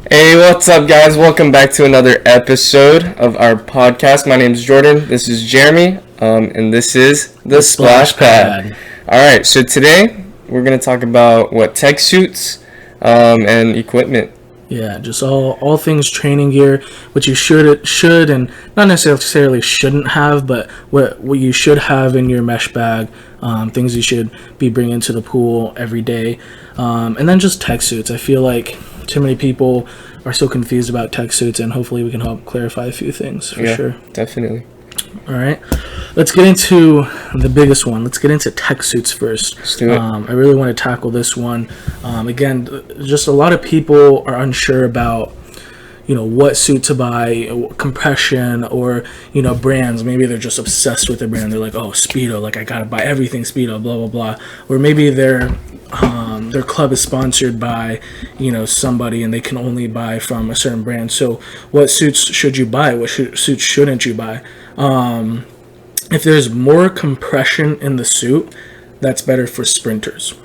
Hey, what's up, guys? Welcome back to another episode of our podcast. My name is Jordan. This is Jeremy, and this is the Splash Pad. All right, so today we're gonna talk about tech suits and equipment. Yeah, just all things training gear, what you should and not necessarily shouldn't have, but what you should have in your mesh bag, things you should be bringing to the pool every day, and then just tech suits. I feel like too many people are so confused about tech suits, and hopefully we can help clarify a few things for sure. Definitely. All right, let's get into the biggest one. Let's get into tech suits first. Let's do it. I really want to tackle this one. Again, just a lot of people are unsure about, what suit to buy, compression, or, brands. Maybe they're just obsessed with the brand. They're like, oh, Speedo, like I gotta buy everything Speedo, blah, blah, blah. Or maybe their club is sponsored by, somebody and they can only buy from a certain brand. So what suits should you buy? What suits shouldn't you buy? If there's more compression in the suit, that's better for sprinters.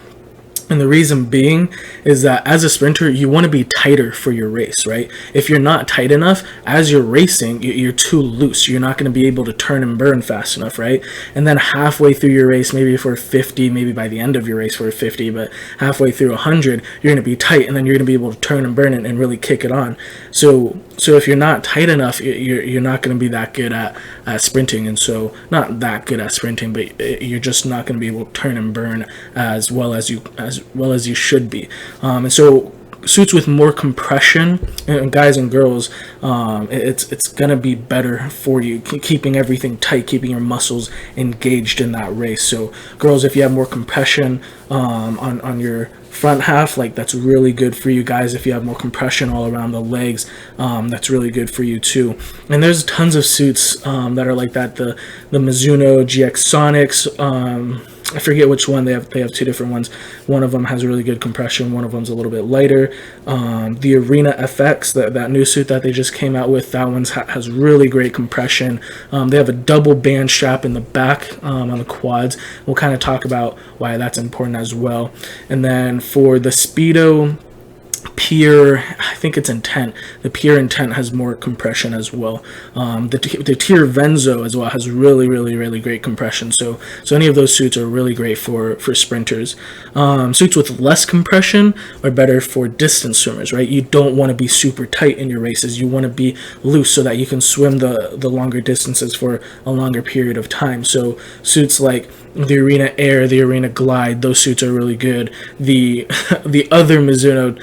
And the reason being is that as a sprinter, you want to be tighter for your race, right? If you're not tight enough, as you're racing, you're too loose. You're not going to be able to turn and burn fast enough, right? And then halfway through your race, maybe for 50, maybe by the end of your race for 50, but halfway through 100, you're going to be tight, and then you're going to be able to turn and burn it and really kick it on. So if you're not tight enough, you're not going to be that good at sprinting, and so not that good at sprinting, but you're just not going to be able to turn and burn as well as you should be. And so suits with more compression, and guys and girls, it's gonna be better for you, keeping everything tight, keeping your muscles engaged in that race. So girls, if you have more compression on your front half, like that's really good for you. Guys, if you have more compression all around the legs, that's really good for you too. And there's tons of suits that are like that. The Mizuno GX Sonics, I forget which one. They have two different ones. One of them has really good compression. One of them's a little bit lighter. The Arena FX, that new suit that they just came out with, that one has really great compression. They have a double band strap in the back on the quads. We'll kind of talk about why that's important as well. And then for the Speedo Pure, I think it's Intent. The Pure Intent has more compression as well. The Tier Venzo as well has really, really, really great compression. So any of those suits are really great for sprinters. Suits with less compression are better for distance swimmers, right? You don't want to be super tight in your races. You want to be loose so that you can swim the longer distances for a longer period of time. So suits like the Arena Air, the Arena Glide, those suits are really good. The other Mizuno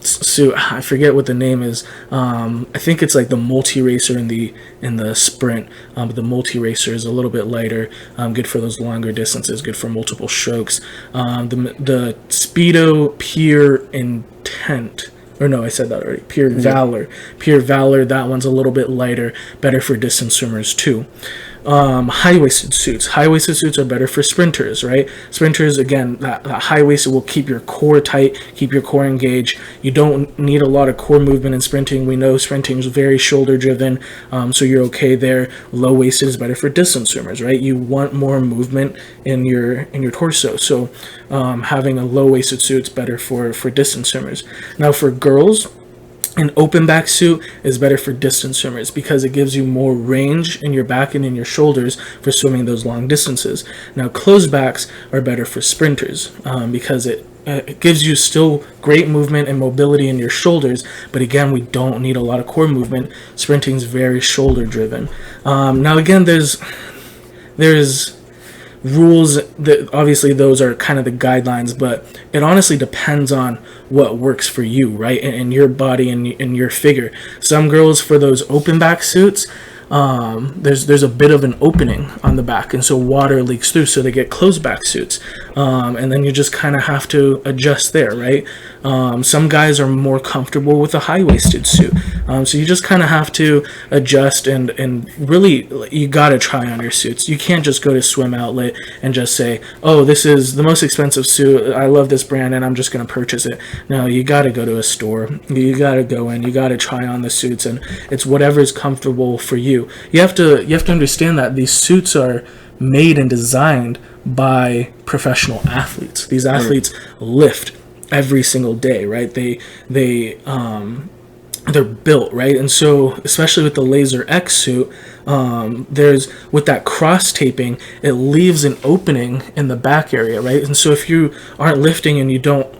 suit, I forget what the name is. I think it's like the Multi-Racer in the sprint, but the Multi-Racer is a little bit lighter, good for those longer distances, good for multiple strokes. The Speedo Pure Intent, or no, I said that already. Pure Valor, that one's a little bit lighter, better for distance swimmers too. High-waisted suits are better for sprinters, right? Sprinters, again, that high-waisted will keep your core tight, keep your core engaged. You don't need a lot of core movement in sprinting. We know sprinting is very shoulder-driven, so you're okay there. Low-waisted is better for distance swimmers, right? You want more movement in your torso, so having a low-waisted suit is better for distance swimmers. Now, for girls, an open back suit is better for distance swimmers because it gives you more range in your back and in your shoulders for swimming those long distances. Now, closed backs are better for sprinters because it gives you still great movement and mobility in your shoulders, but again, we don't need a lot of core movement. Sprinting is very shoulder driven. Now, again, there's rules that obviously those are kind of the guidelines, but it honestly depends on what works for you, right, and your body and your figure. Some girls, for those open back suits, there's a bit of an opening on the back, and so water leaks through, so they get closed back suits, and then you just kind of have to adjust there, right? Some guys are more comfortable with a high-waisted suit, so you just kind of have to adjust, and really you gotta try on your suits. You can't just go to Swim Outlet and just say, oh, this is the most expensive suit, I love this brand and I'm just gonna purchase it. No, you gotta go to a store, you gotta go in, you gotta try on the suits, and it's whatever's comfortable for you. You have to understand that these suits are made and designed by professional athletes. These athletes lift every single day, right? They're built, right? And so especially with the Laser X suit, there's, with that cross taping, it leaves an opening in the back area, right? And so if you aren't lifting and you don't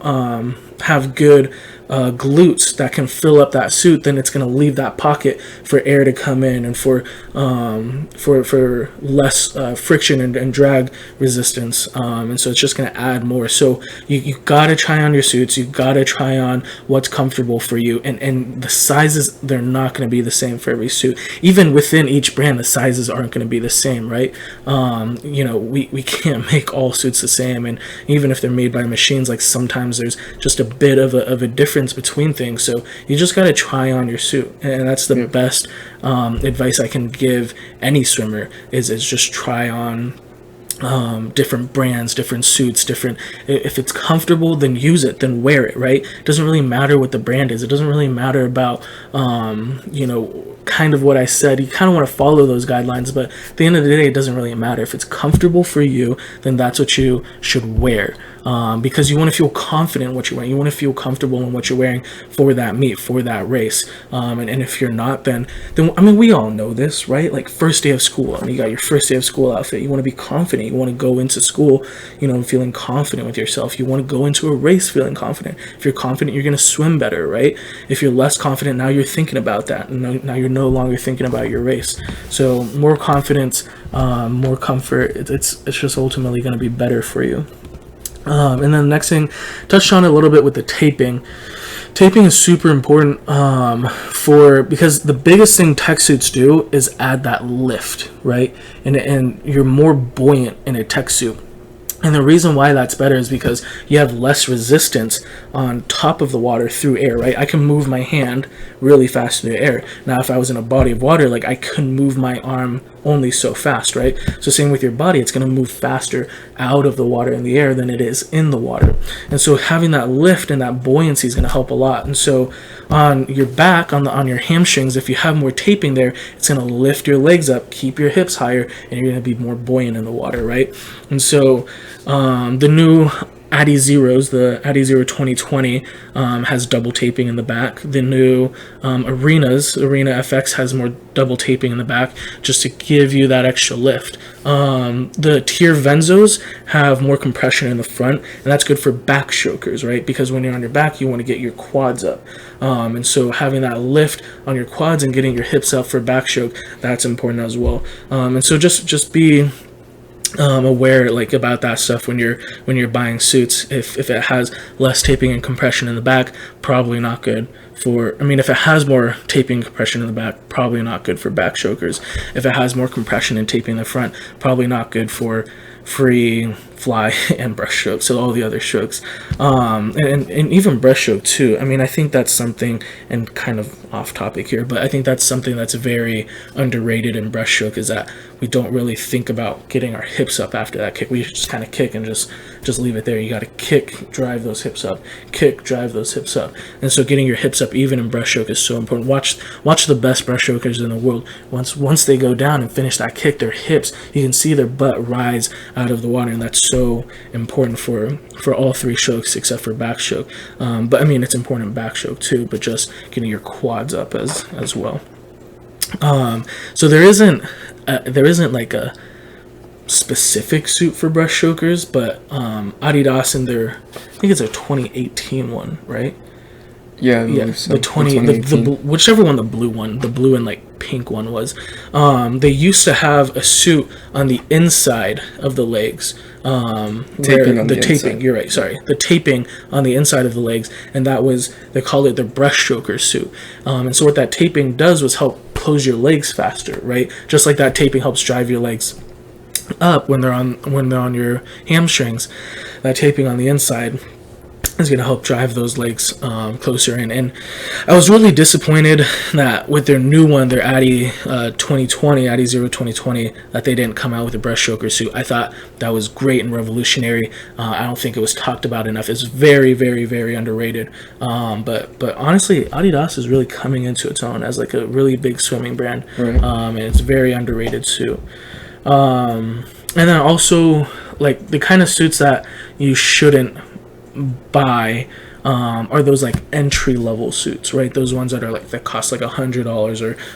have good glutes that can fill up that suit, then it's going to leave that pocket for air to come in and for less friction and drag resistance, and so it's just going to add more. So you got to try on your suits. You got to try on what's comfortable for you, and the sizes, they're not going to be the same for every suit. Even within each brand, the sizes aren't going to be the same, right? We can't make all suits the same, and even if they're made by machines, like sometimes there's just a bit of a difference between things. So you just got to try on your suit, and that's the best advice I can give any swimmer is just try on different brands, different suits, if it's comfortable, then use it, then wear it, right? It doesn't really matter what the brand is. It doesn't really matter about kind of what I said. You kind of want to follow those guidelines, but at the end of the day, it doesn't really matter. If it's comfortable for you, then that's what you should wear, because you want to feel confident in what you're wearing. You want to feel comfortable in what you're wearing for that meet, for that race. And if you're not, then I mean, we all know this, right? Like first day of school, and you got your first day of school outfit. You want to be confident. You want to go into school, feeling confident with yourself. You want to go into a race feeling confident. If you're confident, you're going to swim better, right? If you're less confident, now you're thinking about that. And now you're no longer thinking about your race. So more confidence, more comfort, it's just ultimately going to be better for you. And then the next thing, touched on it a little bit with the taping. Taping is super important because the biggest thing tech suits do is add that lift, right? And you're more buoyant in a tech suit. And the reason why that's better is because you have less resistance on top of the water through air, right? I can move my hand really fast through the air. Now, if I was in a body of water, like I couldn't move my arm only so fast, right? So same with your body, it's going to move faster out of the water in the air than it is in the water. And so having that lift and that buoyancy is going to help a lot. And so on your back, on your hamstrings, if you have more taping there, it's going to lift your legs up, keep your hips higher, and you're going to be more buoyant in the water, right? And so the new Adizeros, the Adizero 2020, has double taping in the back. The new Arena FX has more double taping in the back just to give you that extra lift. The Tier Venzos have more compression in the front, and that's good for backstrokers, right? Because when you're on your back, you want to get your quads up. And so having that lift on your quads and getting your hips up for backstroke, that's important as well. And so just be aware about that stuff when you're buying suits. If it has less taping and compression in the back, probably not good if it has more taping and compression in the back, probably not good for backstrokers. If it has more compression and taping in the front, probably not good for free, fly, and breaststroke, so all the other strokes, and even breaststroke too. I mean, I think that's something, and kind of off topic here, but I think that's something that's very underrated in breaststroke, is that we don't really think about getting our hips up after that kick. We just kind of kick and just leave it there. You got to kick, drive those hips up, kick, drive those hips up, and so getting your hips up even in breaststroke is so important. Watch the best breaststrokers in the world. Once they go down and finish that kick, their hips, you can see their butt rise out of the water, and that's so important for all three strokes except for backstroke. But I mean, it's important in backstroke too, but just getting your quads up as well. So there isn't like a specific suit for breaststrokers, but Adidas in their, I think it's a 2018 one, right? Yeah, the 20, the whichever one, the blue and like pink one was. They used to have a suit on the inside of the legs. You're right, sorry. The taping on the inside of the legs, and they called it the breaststroker suit. And so what that taping does was help close your legs faster, right? Just like that taping helps drive your legs up when they're on your hamstrings. That taping on the inside is going to help drive those legs closer in. And I was really disappointed that with their new one, their Adizero 2020, that they didn't come out with a breaststroker suit. I thought that was great and revolutionary. I don't think it was talked about enough. It's very, very, very underrated. But honestly, Adidas is really coming into its own as like a really big swimming brand. Right. And it's very underrated suit. And then also like the kind of suits that you shouldn't buy are those like entry level suits, right? Those ones that are like that cost like $100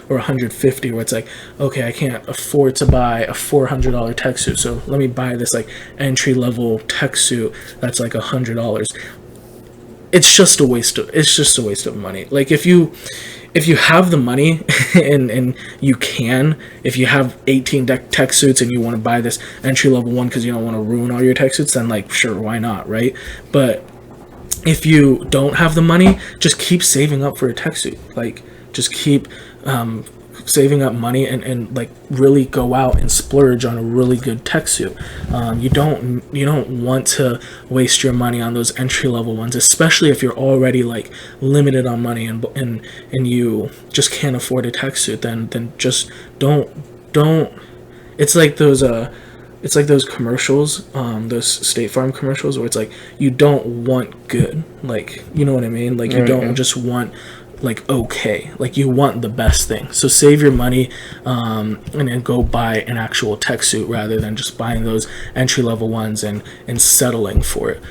or $150, where it's like, okay, I can't afford to buy a $400 tech suit, so let me buy this like entry level tech suit that's like $100. It's just a waste of money. Like if you have the money and you can, if you have 18 tech suits and you want to buy this entry level one because you don't want to ruin all your tech suits, then like sure, why not, right? But if you don't have the money, just keep saving up for a tech suit. Like just keep saving up money and like really go out and splurge on a really good tech suit. You don't want to waste your money on those entry level ones, especially if you're already like limited on money and you just can't afford a tech suit. Then just don't. It's like those commercials, those State Farm commercials where it's like you don't want good, like, you know what I mean? Like you don't just want like okay, like you want the best thing. So save your money and then go buy an actual tech suit rather than just buying those entry level ones and settling for it.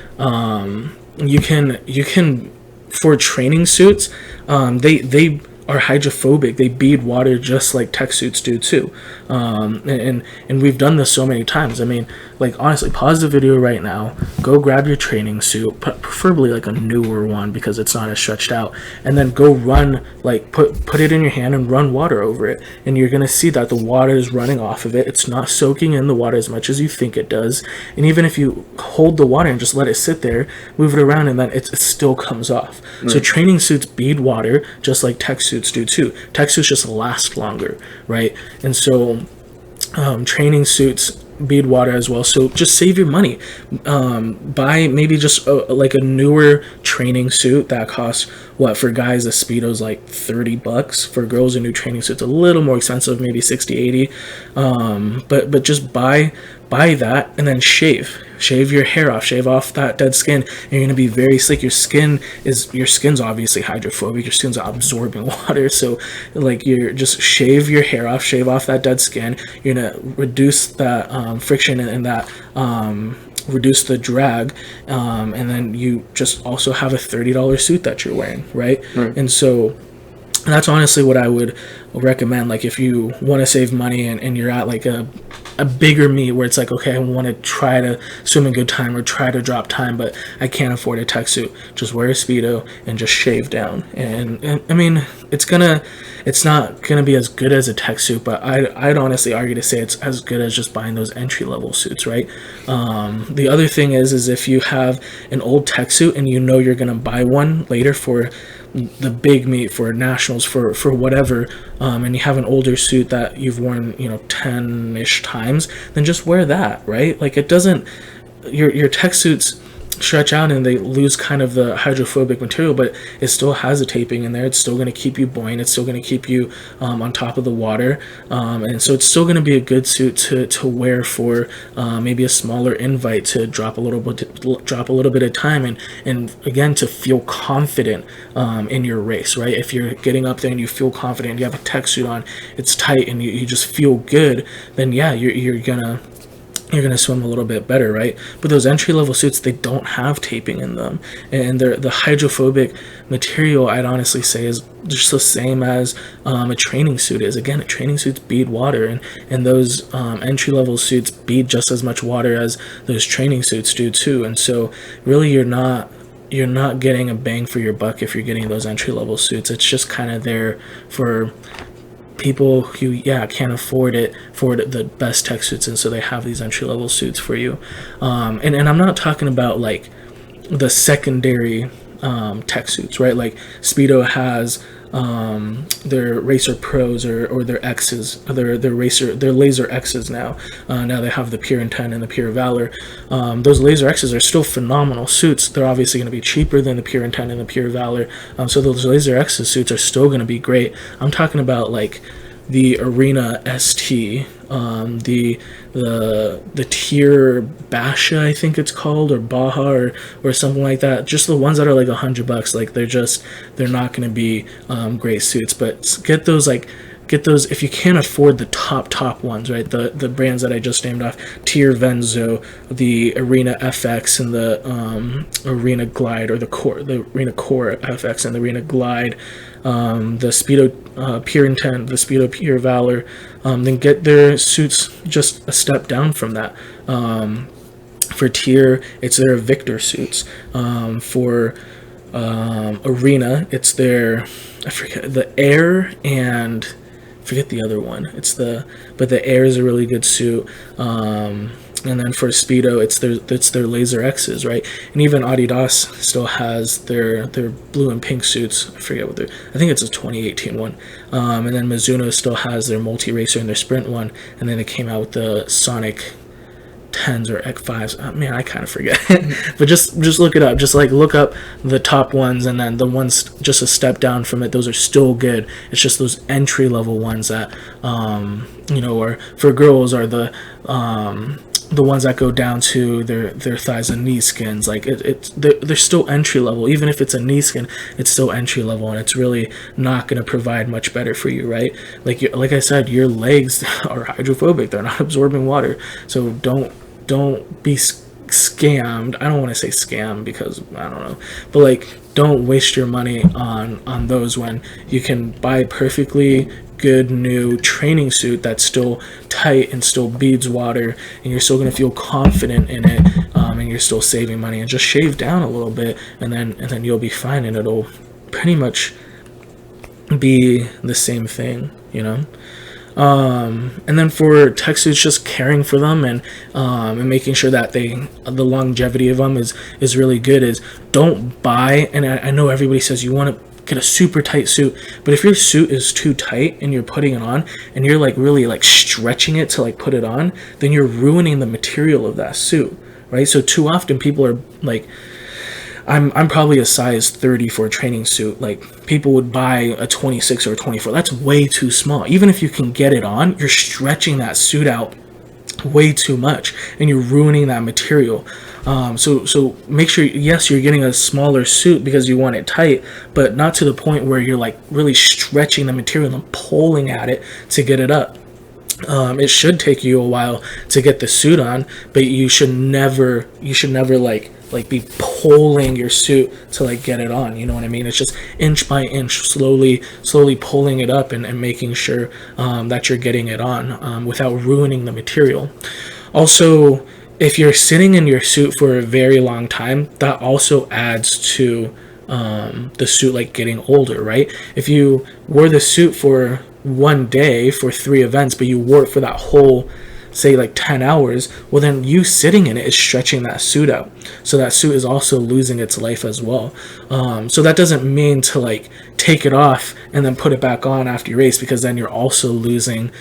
You can for training suits, they are hydrophobic. They bead water just like tech suits do too. And we've done this so many times. I mean, like honestly, pause the video right now, go grab your training suit, preferably like a newer one because it's not as stretched out, and then go run, like put it in your hand and run water over it, and you're gonna see that the water is running off of it. It's not soaking in the water as much as you think it does. And even if you hold the water and just let it sit there, move it around, and then it still comes off. So training suits bead water just like tech suits do too. Tech suits just last longer, right? And so training suits bead water as well. So just save your money. Buy maybe just like a newer training suit that costs, what, for guys a Speedo's like $30. For girls a new training suit's a little more expensive, maybe 60, 80. But just buy that and then shave your hair off, shave off that dead skin, and you're gonna be very slick. Your skin's obviously hydrophobic, your skin's absorbing water, so like you're just shave your hair off, shave off that dead skin. You're gonna reduce that friction and that reduce the drag, and then you just also have a $30 suit that you're wearing, right? And so that's honestly what I would recommend. Like if you want to save money and you're at like a bigger meet where it's like, okay, I want to try to swim in good time or try to drop time, but I can't afford a tech suit, just wear a Speedo and just shave down. And I mean, it's not gonna be as good as a tech suit, but I'd honestly argue to say it's as good as just buying those entry level suits, right? The other thing is if you have an old tech suit and you know you're gonna buy one later for the big meet, for nationals, for whatever, and you have an older suit that you've worn 10-ish times, then just wear that, right? Like it doesn't, your tech suits stretch out and they lose kind of the hydrophobic material, but it still has a taping in there. It's still going to keep you buoyant. It's still going to keep you on top of the water, and so it's still going to be a good suit to wear for maybe a smaller invite, to drop a little bit of time, and again to feel confident in your race, right? If you're getting up there and you feel confident, you have a tech suit on, it's tight, and you just feel good, then yeah, you're gonna swim a little bit better, right? But those entry-level suits, they don't have taping in them, and the hydrophobic material, I'd honestly say, is just the same as a training suit is. Again, a training suits bead water, and those entry-level suits bead just as much water as those training suits do too. And so really you're not getting a bang for your buck if you're getting those entry-level suits. It's just kind of there for people who can't afford the best tech suits, and so they have these entry-level suits for you. And I'm not talking about like the secondary tech suits, right? Like Speedo has their Racer Pros or their X's, their Laser X's now. Now they have the Pure Intent and the Pure Valor. Those Laser X's are still phenomenal suits. They're obviously going to be cheaper than the Pure Intent and the Pure Valor. So those Laser X's suits are still going to be great. I'm talking about like the Arena ST, the Tier Basha, I think it's called, or Baja, or something like that. Just the ones that are like $100. Like they're not going to be great suits. But get those like get those if you can't afford the top ones, right? The brands that I just named off: TYR, Venzo, the Arena FX, and the Arena Glide, or the Arena Core FX and the Arena Glide, the Speedo Pure Intent, the Speedo Pure Valor. Then get their suits just a step down from that. For TYR, it's their Victor suits. For Arena, it's their, I forget, the Air, and forget the other one. But the Air is a really good suit. And then for Speedo, it's their Laser X's, right? And even Adidas still has their blue and pink suits. I forget what I think it's a 2018 one. And then Mizuno still has their Multi Racer and their Sprint one. And then they came out with the Sonic 10s or X5s. Oh, man, I kind of forget. But just look it up. Just like look up the top ones, and then the ones just a step down from it. Those are still good. It's just those entry level ones that or for girls are the ones that go down to their thighs and knee skins. Like they're still entry level. Even if it's a knee skin, it's still entry level, and it's really not going to provide much better for you, right? Like I said, your legs are hydrophobic. They're not absorbing water. So don't be scammed. I don't want to say scam because I don't know, but like, don't waste your money on those when you can buy perfectly good new training suit that's still tight and still beads water, and you're still going to feel confident in it, and you're still saving money. And just shave down a little bit, and then you'll be fine, and it'll pretty much be the same thing, and then for tech suits, just caring for them and making sure that the longevity of them is really good. Is don't buy, and I know everybody says you want to get a super tight suit, but if your suit is too tight and you're putting it on and you're like really like stretching it to like put it on, then you're ruining the material of that suit, right? So too often people are like, I'm probably a size 30 for a training suit. Like, people would buy a 26 or a 24. That's way too small. Even if you can get it on, you're stretching that suit out way too much, and you're ruining that material. So make sure, yes, you're getting a smaller suit because you want it tight, but not to the point where you're like really stretching the material and pulling at it to get it up. It should take you a while to get the suit on, but you should never like be pulling your suit to like get it on. You know what I mean? It's just inch by inch, slowly pulling it up and making sure that you're getting it on without ruining the material. Also, if you're sitting in your suit for a very long time, that also adds to the suit like getting older, right? If you wore the suit for one day for 3 events, but you wore it for that whole, say, like 10 hours, well, then you sitting in it is stretching that suit out. So that suit is also losing its life as well. So that doesn't mean to like take it off and then put it back on after you race, because then you're also losing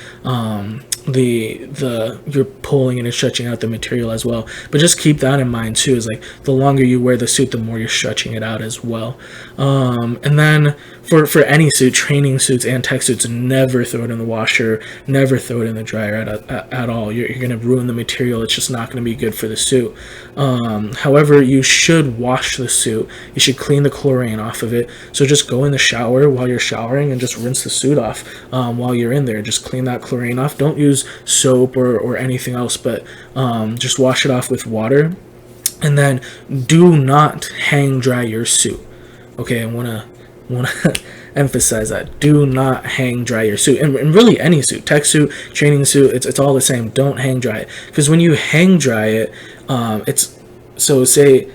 you're pulling and stretching out the material as well. But just keep that in mind too, is like the longer you wear the suit, the more you're stretching it out as well. And then for any suit, training suits and tech suits, never throw it in the washer, never throw it in the dryer at all. You're going to ruin the material. It's just not going to be good for the suit. However, you should wash the suit. You should clean the chlorine off of it. So just go in the shower while you're showering and just rinse the suit off while you're in there. Just clean that chlorine off. Don't use soap or anything else, but just wash it off with water. And then do not hang dry your suit. Okay, I want to emphasize that. Do not hang dry your suit, and really any suit, tech suit, training suit, it's all the same. Don't hang dry it, because when you hang dry it, say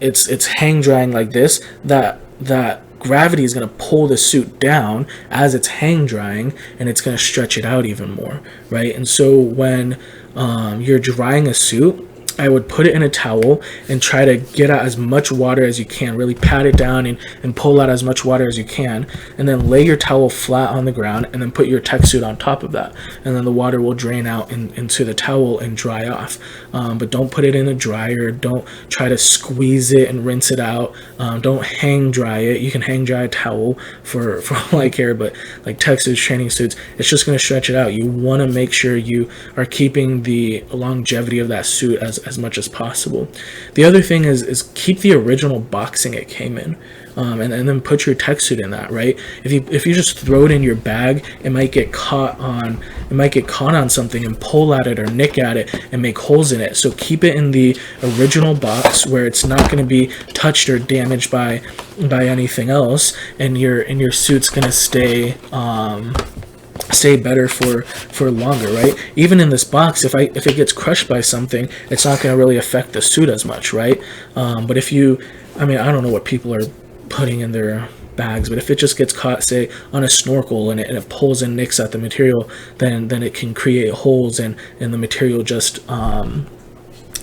it's hang drying like this, that gravity is going to pull the suit down as it's hang drying, and it's going to stretch it out even more, right? And so when you're drying a suit, I would put it in a towel and try to get out as much water as you can. Really pat it down and pull out as much water as you can. And then lay your towel flat on the ground and then put your tech suit on top of that. And then the water will drain out into the towel and dry off. But don't put it in a dryer. Don't try to squeeze it and rinse it out. Don't hang dry it. You can hang dry a towel for all I care, but like tech suits, training suits, it's just going to stretch it out. You want to make sure you are keeping the longevity of that suit as much as possible. The other thing is keep the original boxing it came in. and then put your tech suit in that, right? If you just throw it in your bag, it might get caught on something and pull at it or nick at it and make holes in it. So keep it in the original box where it's not going to be touched or damaged by anything else, and your suit's going to stay better for longer, right? Even in this box, if it gets crushed by something, it's not going to really affect the suit as much, right? But I don't know what people are putting in their bags, but if it just gets caught, say, on a snorkel and it pulls and nicks at the material, then it can create holes, and the material just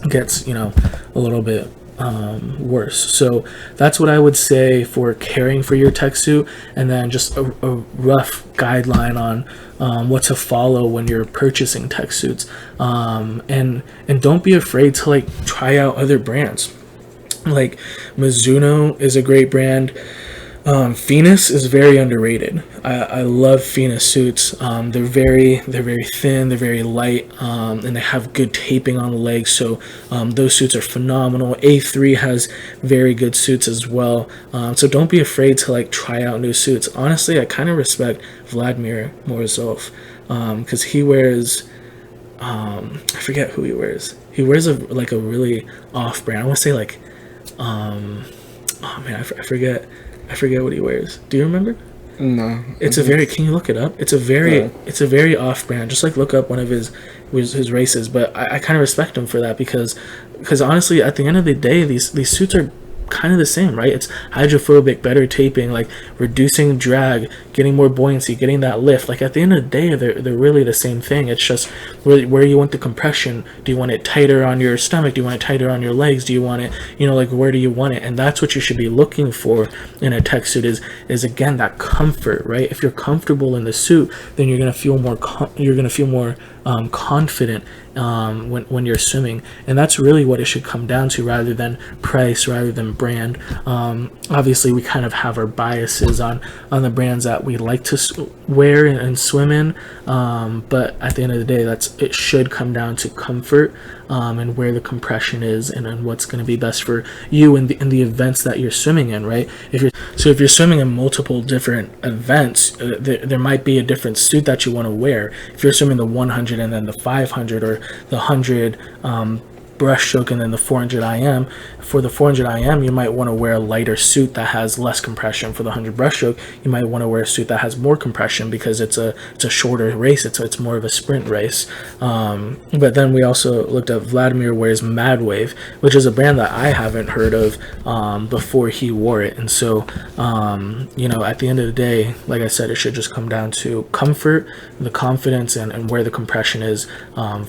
gets, a little bit worse. So that's what I would say for caring for your tech suit, and then just a rough guideline on what to follow when you're purchasing tech suits, and don't be afraid to try out other brands. Like Mizuno is a great brand. Phoenix is very underrated. I love Phoenix suits. They're very thin, they're very light, and they have good taping on the legs. So those suits are phenomenal. A3 has very good suits as well. So don't be afraid to try out new suits. Honestly, I kind of respect Vladimir Morozov, because he wears, I forget who he wears. He wears a really off-brand. I want to say I forget what he wears. Do you remember? No. It's can you look it up? It's a very off-brand. Just look up one of his races. But I kind of respect him for that, because honestly, at the end of the day, these suits are kind of the same, right? It's hydrophobic, better taping, reducing drag, getting more buoyancy, getting that lift. At the end of the day, they're really the same thing. It's just where you want the compression. Do you want it tighter on your stomach? Do you want it tighter on your legs? Do you want it, where do you want it? And that's what you should be looking for in a tech suit is again, that comfort, right? If you're comfortable in the suit, then you're gonna feel more confident when you're swimming, and that's really what it should come down to, rather than price, rather than brand. Obviously, we kind of have our biases on the brands that we like to wear and swim in, but at the end of the day, it should come down to comfort, and where the compression is, and what's going to be best for you in the events that you're swimming in, right? If you're swimming in multiple different events, there might be a different suit that you want to wear. If you're swimming the 100 and then the 500, or the 100 breaststroke and then the 400 IM. For the 400 IM, you might want to wear a lighter suit that has less compression. For the 100 breaststroke, you might want to wear a suit that has more compression, because it's a shorter race. It's more of a sprint race. But then we also looked at Vladimir wears Madwave, which is a brand that I haven't heard of before he wore it. And so, at the end of the day, like I said, it should just come down to comfort, the confidence, and where the compression is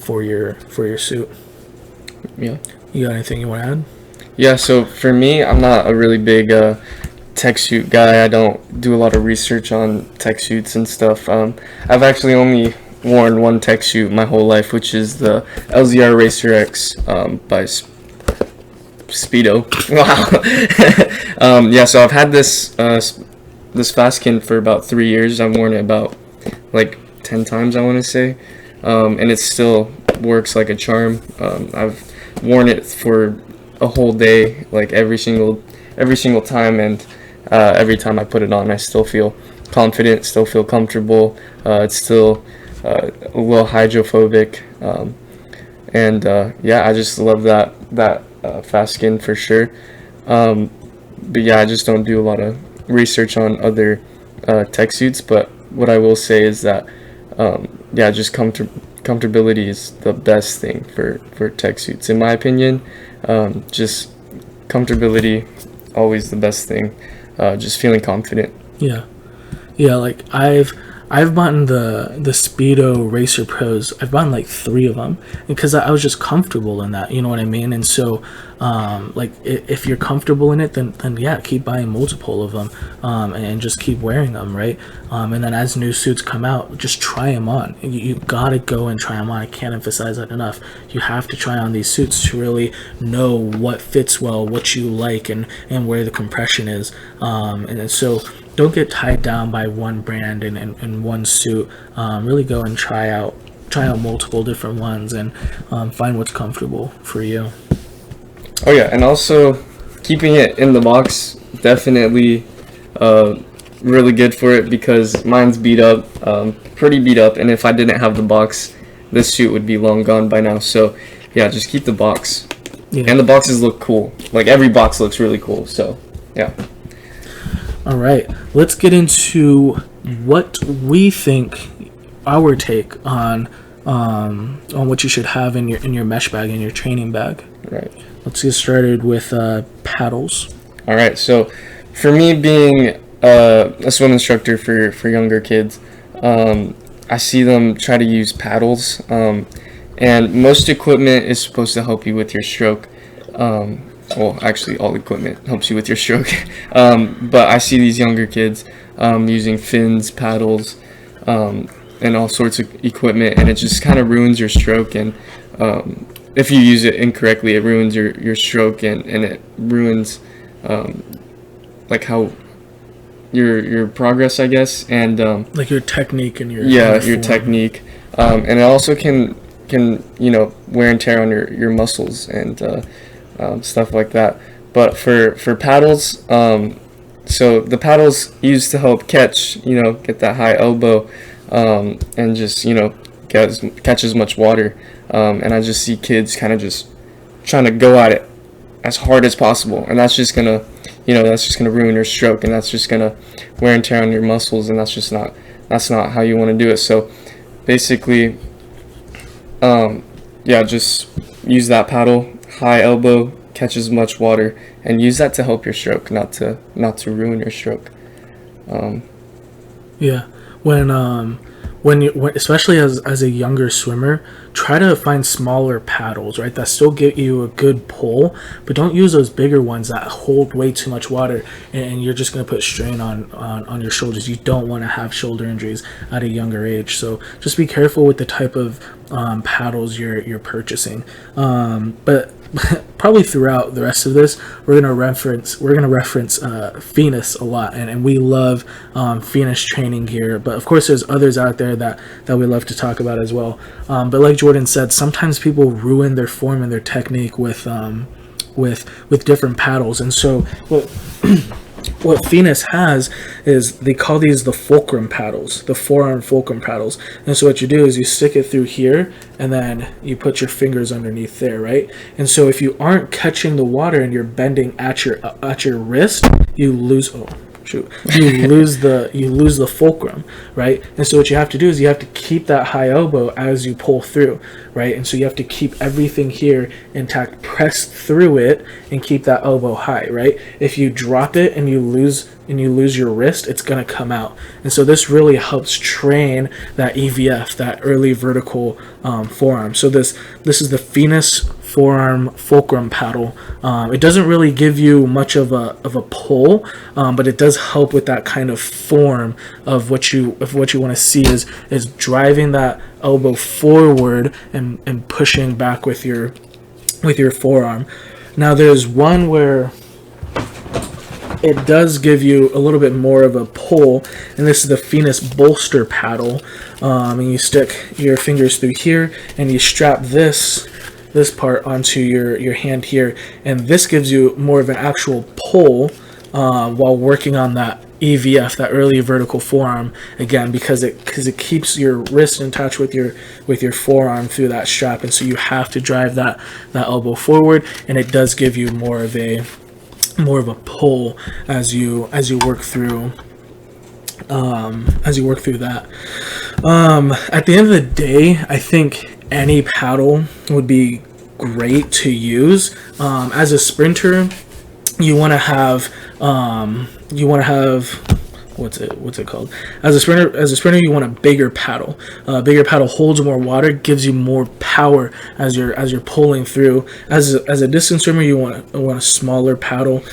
for your suit. Yeah. You got anything you want to add? Yeah, so for me, I'm not a really big tech suit guy. I don't do a lot of research on tech suits and stuff. I've actually only worn one tech suit my whole life, which is the LZR Racer X by Speedo. Wow. So I've had this Fastskin for about 3 years. I've worn it about 10 times, I want to say, and it still works like a charm. I've worn it for a whole day, every single time, and every time I put it on, I still feel confident, still feel comfortable. It's still a little hydrophobic, and I just love that Fastskin for sure. But yeah, I just don't do a lot of research on other tech suits. But what I will say is that just comfortability is the best thing for tech suits, in my opinion. Just comfortability, always the best thing. Just feeling confident. Yeah, I've bought the Speedo Racer Pros. I've bought 3 of them because I was just comfortable in that. You know what I mean? And so, if you're comfortable in it, then yeah, keep buying multiple of them, and just keep wearing them, right? And then as new suits come out, just try them on. You gotta go and try them on. I can't emphasize that enough. You have to try on these suits to really know what fits well, what you like, and where the compression is. And so, don't get tied down by one brand and one suit. Really go and try out multiple different ones, and find what's comfortable for you. Oh yeah, and also keeping it in the box definitely really good for it because mine's beat up, pretty beat up, and if I didn't have the box, this suit would be long gone by now. So yeah, just keep the box. Yeah. And the boxes look cool. Like every box looks really cool. So yeah. All right, let's get into what we think, our take on what you should have in your mesh bag, in your training bag. Right. Let's get started with paddles. All right. So for me, being a swim instructor for younger kids, I see them try to use paddles, and most equipment is supposed to help you with your stroke. Well, actually, all equipment helps you with your stroke. But I see these younger kids using fins, paddles, and all sorts of equipment, and it just kind of ruins your stroke. And if you use it incorrectly, it ruins your stroke, and it ruins like how your progress, I guess, and Like your technique and your form. technique, and it also can wear and tear on your muscles and stuff like that. But for paddles, so the paddles used to help catch, get that high elbow, and just catch as much water, and I just see kids kind of just trying to go at it as hard as possible, and that's just gonna ruin your stroke, and that's just gonna wear and tear on your muscles, and that's not how you want to do it. So basically, just use that paddle, high elbow, catch as much water, and use that to help your stroke, not to ruin your stroke. Yeah, when especially as a younger swimmer, try to find smaller paddles, right? That still get you a good pull, but don't use those bigger ones that hold way too much water, and you're just going to put strain on your shoulders. You don't want to have shoulder injuries at a younger age, so just be careful with the type of paddles you're purchasing. But probably throughout the rest of this, we're gonna reference Phoenix a lot, and we love Phoenix training gear. But of course, there's others out there that we love to talk about as well. But like Jordan said, sometimes people ruin their form and their technique with different paddles, and so what Phoenix has is, they call these the fulcrum paddles, the forearm fulcrum paddles. And so what you do is you stick it through here, and then you put your fingers underneath there, right? And so if you aren't catching the water and you're bending at your wrist, you lose you lose the fulcrum, right? And so what you have to do is you have to keep that high elbow as you pull through, right? And so you have to keep everything here intact, press through it, and keep that elbow high, right? If you drop it and you lose your wrist, it's going to come out. And so this really helps train that EVF, that early vertical forearm. So this is the Phoenix forearm fulcrum paddle. It doesn't really give you much of a pull, but it does help with that kind of form of what you want to see is driving that elbow forward and pushing back with your forearm. Now there's one where it does give you a little bit more of a pull, and this is the Phoenix bolster paddle. And you stick your fingers through here, and you strap this part onto your hand here, and this gives you more of an actual pull while working on that EVF, that early vertical forearm, again, because it keeps your wrist in touch with your forearm through that strap, and so you have to drive that elbow forward, and it does give you more of a pull as you work through that. At the end of the day, I think any paddle would be great to use. As a sprinter, you want to have what's it called? As a sprinter, you want a bigger paddle. A bigger paddle holds more water, gives you more power as you're pulling through. As a distance swimmer, you want a smaller paddle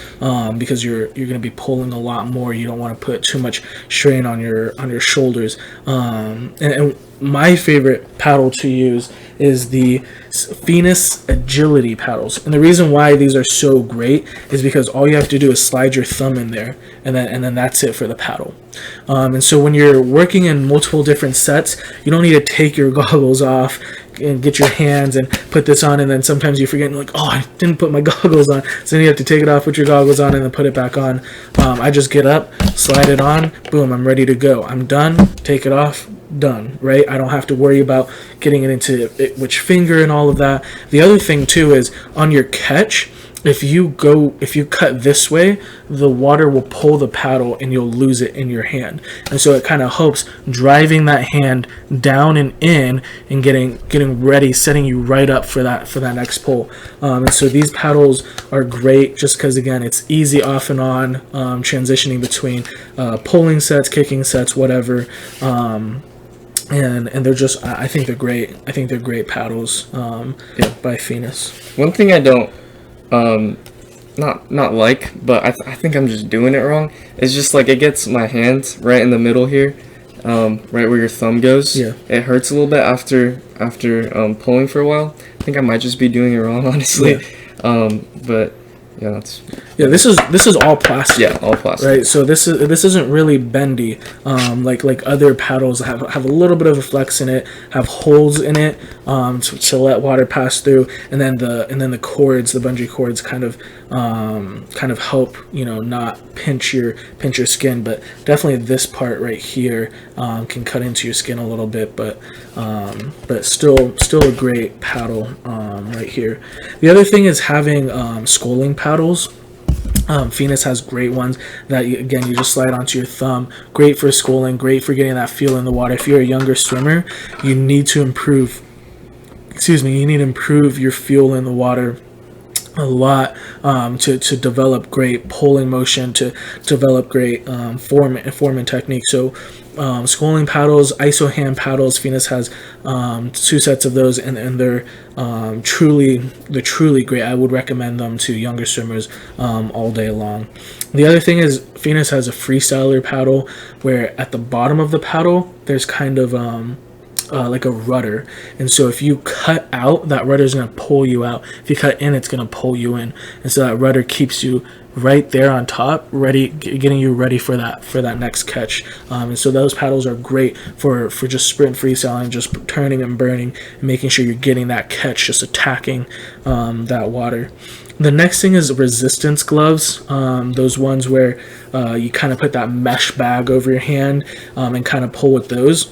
because you're going to be pulling a lot more. You don't want to put too much strain on your shoulders. And my favorite paddle to use is the Phoenix agility paddles, and the reason why these are so great is because all you have to do is slide your thumb in there, and then that's it for the paddle. And so when you're working in multiple different sets, you don't need to take your goggles off. and get your hands and put this on, and then sometimes you forget, and like, oh, I didn't put my goggles on, so then you have to take it off, put your goggles on, and then put it back on. I just get up, slide it on, boom, I'm ready to go. I'm done, take it off, done, right? I don't have to worry about getting it into which finger and all of that. The other thing too is on your catch, if you cut this way, the water will pull the paddle and you'll lose it in your hand. And so it kind of helps driving that hand down and in and getting ready, setting you right up for that next pull. And so these paddles are great just because, again, it's easy off and on, transitioning between pulling sets, kicking sets, whatever. And they're just, I think they're great. I think they're great paddles by Fenus. One thing I don't not like, but I think I'm just doing it wrong. It's just like it gets my hands right in the middle here, right where your thumb goes. Yeah. It hurts a little bit after pulling for a while. I think I might just be doing it wrong, honestly. Yeah. But yeah, this is all plastic. Yeah, all plastic. Right. So this isn't really bendy, like other paddles have a little bit of a flex in it, have holes in it, to let water pass through, and then the cords, the bungee cords, kind of help, not pinch your skin, but definitely this part right here can cut into your skin a little bit, but still a great paddle right here. The other thing is having sculling paddles. Fenus has great ones that you just slide onto your thumb. Great for sculling, great for getting that feel in the water. If you're a younger swimmer, you need to improve your feel in the water a lot, to develop great pulling motion, to develop great form and technique. So sculling paddles, iso hand paddles, Fenus has 2 sets of those, and they're truly great. I would recommend them to younger swimmers all day long. The other thing is Fenus has a freestyler paddle where at the bottom of the paddle there's kind of like a rudder, and so if you cut out, that rudder is going to pull you out. If you cut in, it's going to pull you in, and so that rudder keeps you right there on top, ready, getting you ready for that next catch. And so those paddles are great for just sprint freestyling, just turning and burning, and making sure you're getting that catch, just attacking that water. The next thing is resistance gloves. Those ones where you kind of put that mesh bag over your hand and kind of pull with those.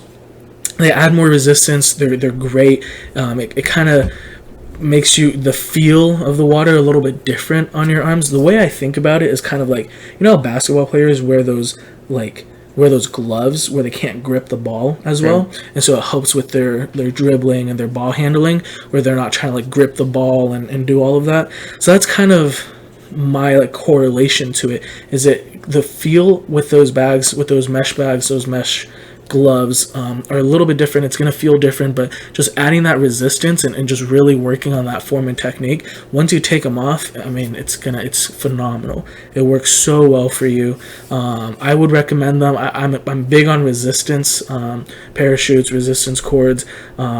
They add more resistance. They're great. It kind of makes the feel of the water a little bit different on your arms. The way I think about it is kind of like, basketball players wear those gloves where they can't grip the ball as well, and so it helps with their dribbling and their ball handling, where they're not trying to grip the ball and do all of that. So that's kind of my correlation to it, is that the feel with those bags, with those mesh bags, those mesh gloves are a little bit different. It's going to feel different, but just adding that resistance and just really working on that form and technique. Once you take them off, it's phenomenal. It works so well for you. I would recommend them. I'm big on resistance parachutes, resistance cords,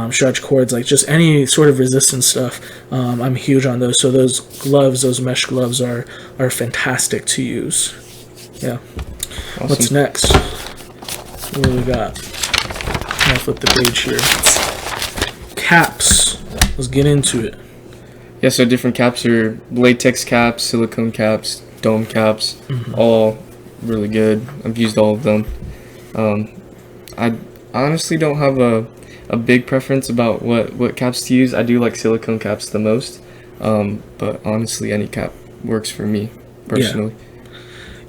stretch cords, just any sort of resistance stuff. I'm huge on those. So those gloves, those mesh gloves are fantastic to use. Yeah. Awesome. What's next? What do we got? I'll flip the page here. Caps. Let's get into it. Yeah, so different caps are latex caps, silicone caps, dome caps, all really good. I've used all of them. I honestly don't have a big preference about what caps to use. I do like silicone caps the most, but honestly, any cap works for me personally.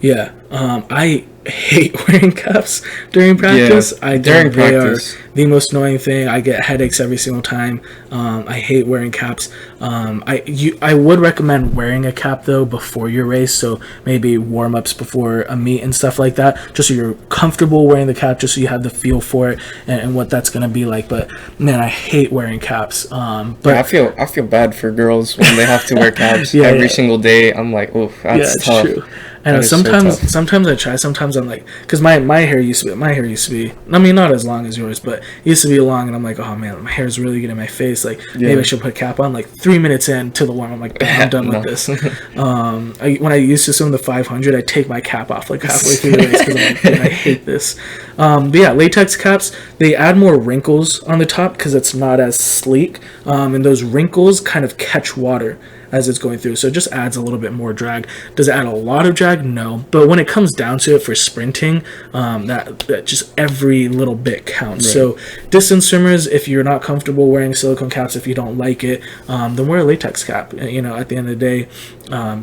Yeah. I hate wearing caps during practice. Yeah, They are the most annoying thing. I get headaches every single time. I hate wearing caps. I would recommend wearing a cap though before your race, so maybe warm-ups before a meet and stuff like that, just so you're comfortable wearing the cap, just so you have the feel for it and what that's gonna be like. But man, I hate wearing caps. But yeah, I feel bad for girls when they have to wear caps every single day. I'm like, oh, that's tough. True. I know. That is so tough. Sometimes I try. Sometimes I'm like, because my hair used to be. I mean, not as long as yours, but it used to be long. And I'm like, oh man, my hair is really getting in my face. Like maybe I should put a cap on. Like 3 minutes into the warm, I'm like, I'm done with this. When I used to swim the 500, I take my cap off like halfway through the race because I'm like, I hate this. But yeah, latex caps, they add more wrinkles on the top because it's not as sleek, and those wrinkles kind of catch water as it's going through, so it just adds a little bit more drag. Does it add a lot of drag? No, but when it comes down to it for sprinting, that just every little bit counts. Right. So distance swimmers, if you're not comfortable wearing silicone caps, if you don't like it, then wear a latex cap. You know, at the end of the day,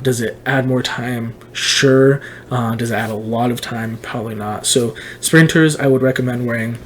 does it add more time? Sure. Does it add a lot of time? Probably not. So sprinters, I would recommend wearing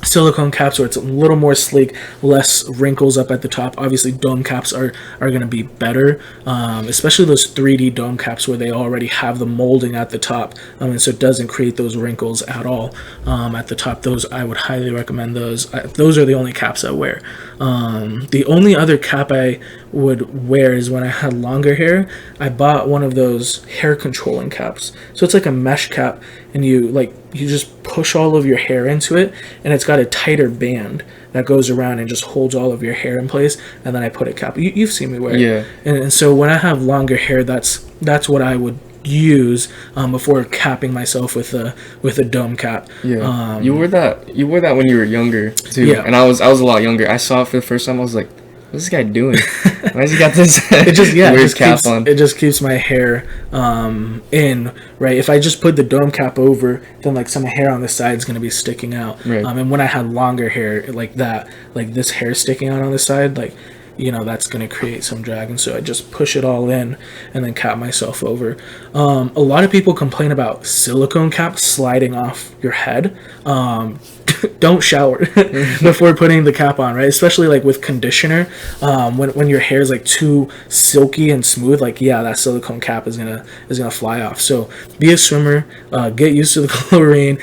silicone caps where it's a little more sleek, less wrinkles up at the top. Obviously dome caps are going to be better, especially those 3D dome caps where they already have the molding at the top, and so it doesn't create those wrinkles at all at the top. Those I would highly recommend. Those are the only caps I wear. The only other cap I would wear is when I had longer hair. I bought one of those hair controlling caps, so it's like a mesh cap, and you just push all of your hair into it, and it's got a tighter band that goes around and just holds all of your hair in place, and then I put a cap. You've seen me wear it. Yeah. And so when I have longer hair, that's what I would use before capping myself with a dome cap. Yeah. You wore that when you were younger too. Yeah. And I was a lot younger. I saw it for the first time. I was like, what's this guy doing? Why has he got this weird cap on? It just keeps my hair in, right? If I just put the dome cap over, then like some hair on the side is going to be sticking out. Right. And when I had longer hair like that, like this hair sticking out on the side, like, you know, that's going to create some drag. And so I just push it all in and then cap myself over. A lot of people complain about silicone caps sliding off your head. Don't shower before putting the cap on, right? Especially like with conditioner, when your hair is like too silky and smooth, like that silicone cap is gonna fly off. So be a swimmer, get used to the chlorine,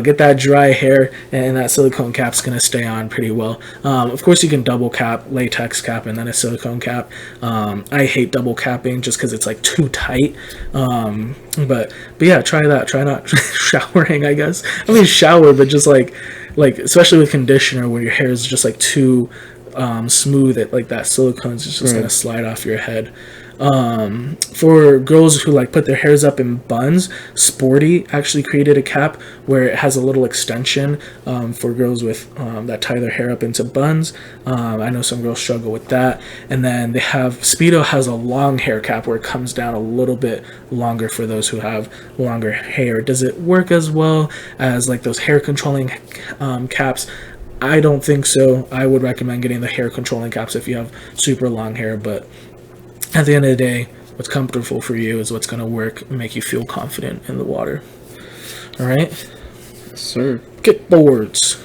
get that dry hair, and that silicone cap's gonna stay on pretty well. Of course, you can double cap, latex cap, and then a silicone cap. I hate double capping just because it's like too tight. But yeah, try that. Try not showering, I guess. I mean, shower, but just like especially with conditioner where your hair is just like too smooth, like that silicone's just gonna slide off your head. For girls who like put their hairs up in buns, Sporty actually created a cap where it has a little extension for girls with that tie their hair up into buns. I know some girls struggle with that. And then they have Speedo has a long hair cap where it comes down a little bit longer for those who have longer hair. Does it work as well as like those hair controlling caps? I don't think so. I would recommend getting the hair controlling caps if you have super long hair, but at the end of the day, what's comfortable for you is what's going to work and make you feel confident in the water. All right? Yes, sir. Kickboards.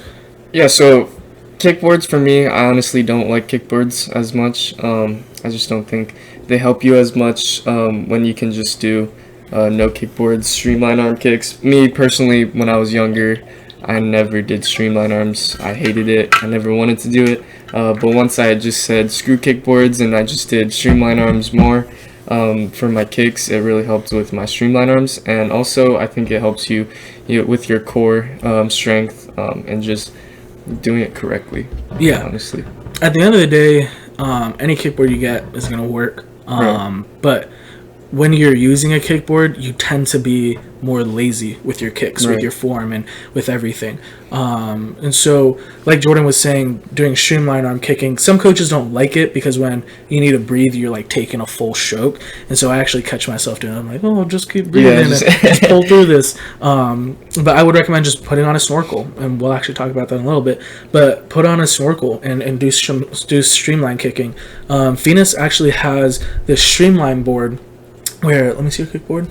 Yeah, so kickboards for me, I honestly don't like kickboards as much. I just don't think they help you as much when you can just do no kickboards, streamline arm kicks. Me personally, when I was younger, I never did streamline arms. I hated it. I never wanted to do it. But once I just said screw kickboards and I just did streamline arms more for my kicks, it really helped with my streamline arms. And also I think it helps you with your core strength and just doing it correctly. Yeah. Honestly. At the end of the day, any kickboard you get is going to work. Right. But when you're using a kickboard, you tend to be more lazy with your kicks, with your form, and with everything. And so, like Jordan was saying, doing streamline arm kicking, some coaches don't like it because when you need to breathe, you're like taking a full stroke. And so I actually catch myself doing it. I'm like, oh, just keep breathing and just pull through this. But I would recommend just putting on a snorkel, and we'll actually talk about that in a little bit. But put on a snorkel and do streamline kicking. Phoenix actually has this streamline board where, let me see your kickboard,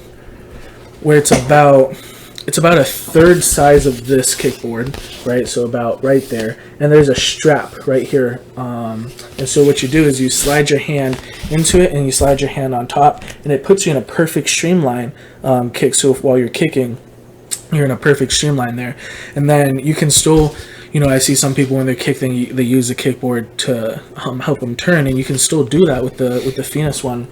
where it's about a third size of this kickboard, right? So about right there, and there's a strap right here. And so what you do is you slide your hand into it, and you slide your hand on top, and it puts you in a perfect streamline kick. So while you're kicking, you're in a perfect streamline there, and then you can still. You know, I see some people when they're kicking, they use the kickboard to help them turn, and you can still do that with the Phoenix one.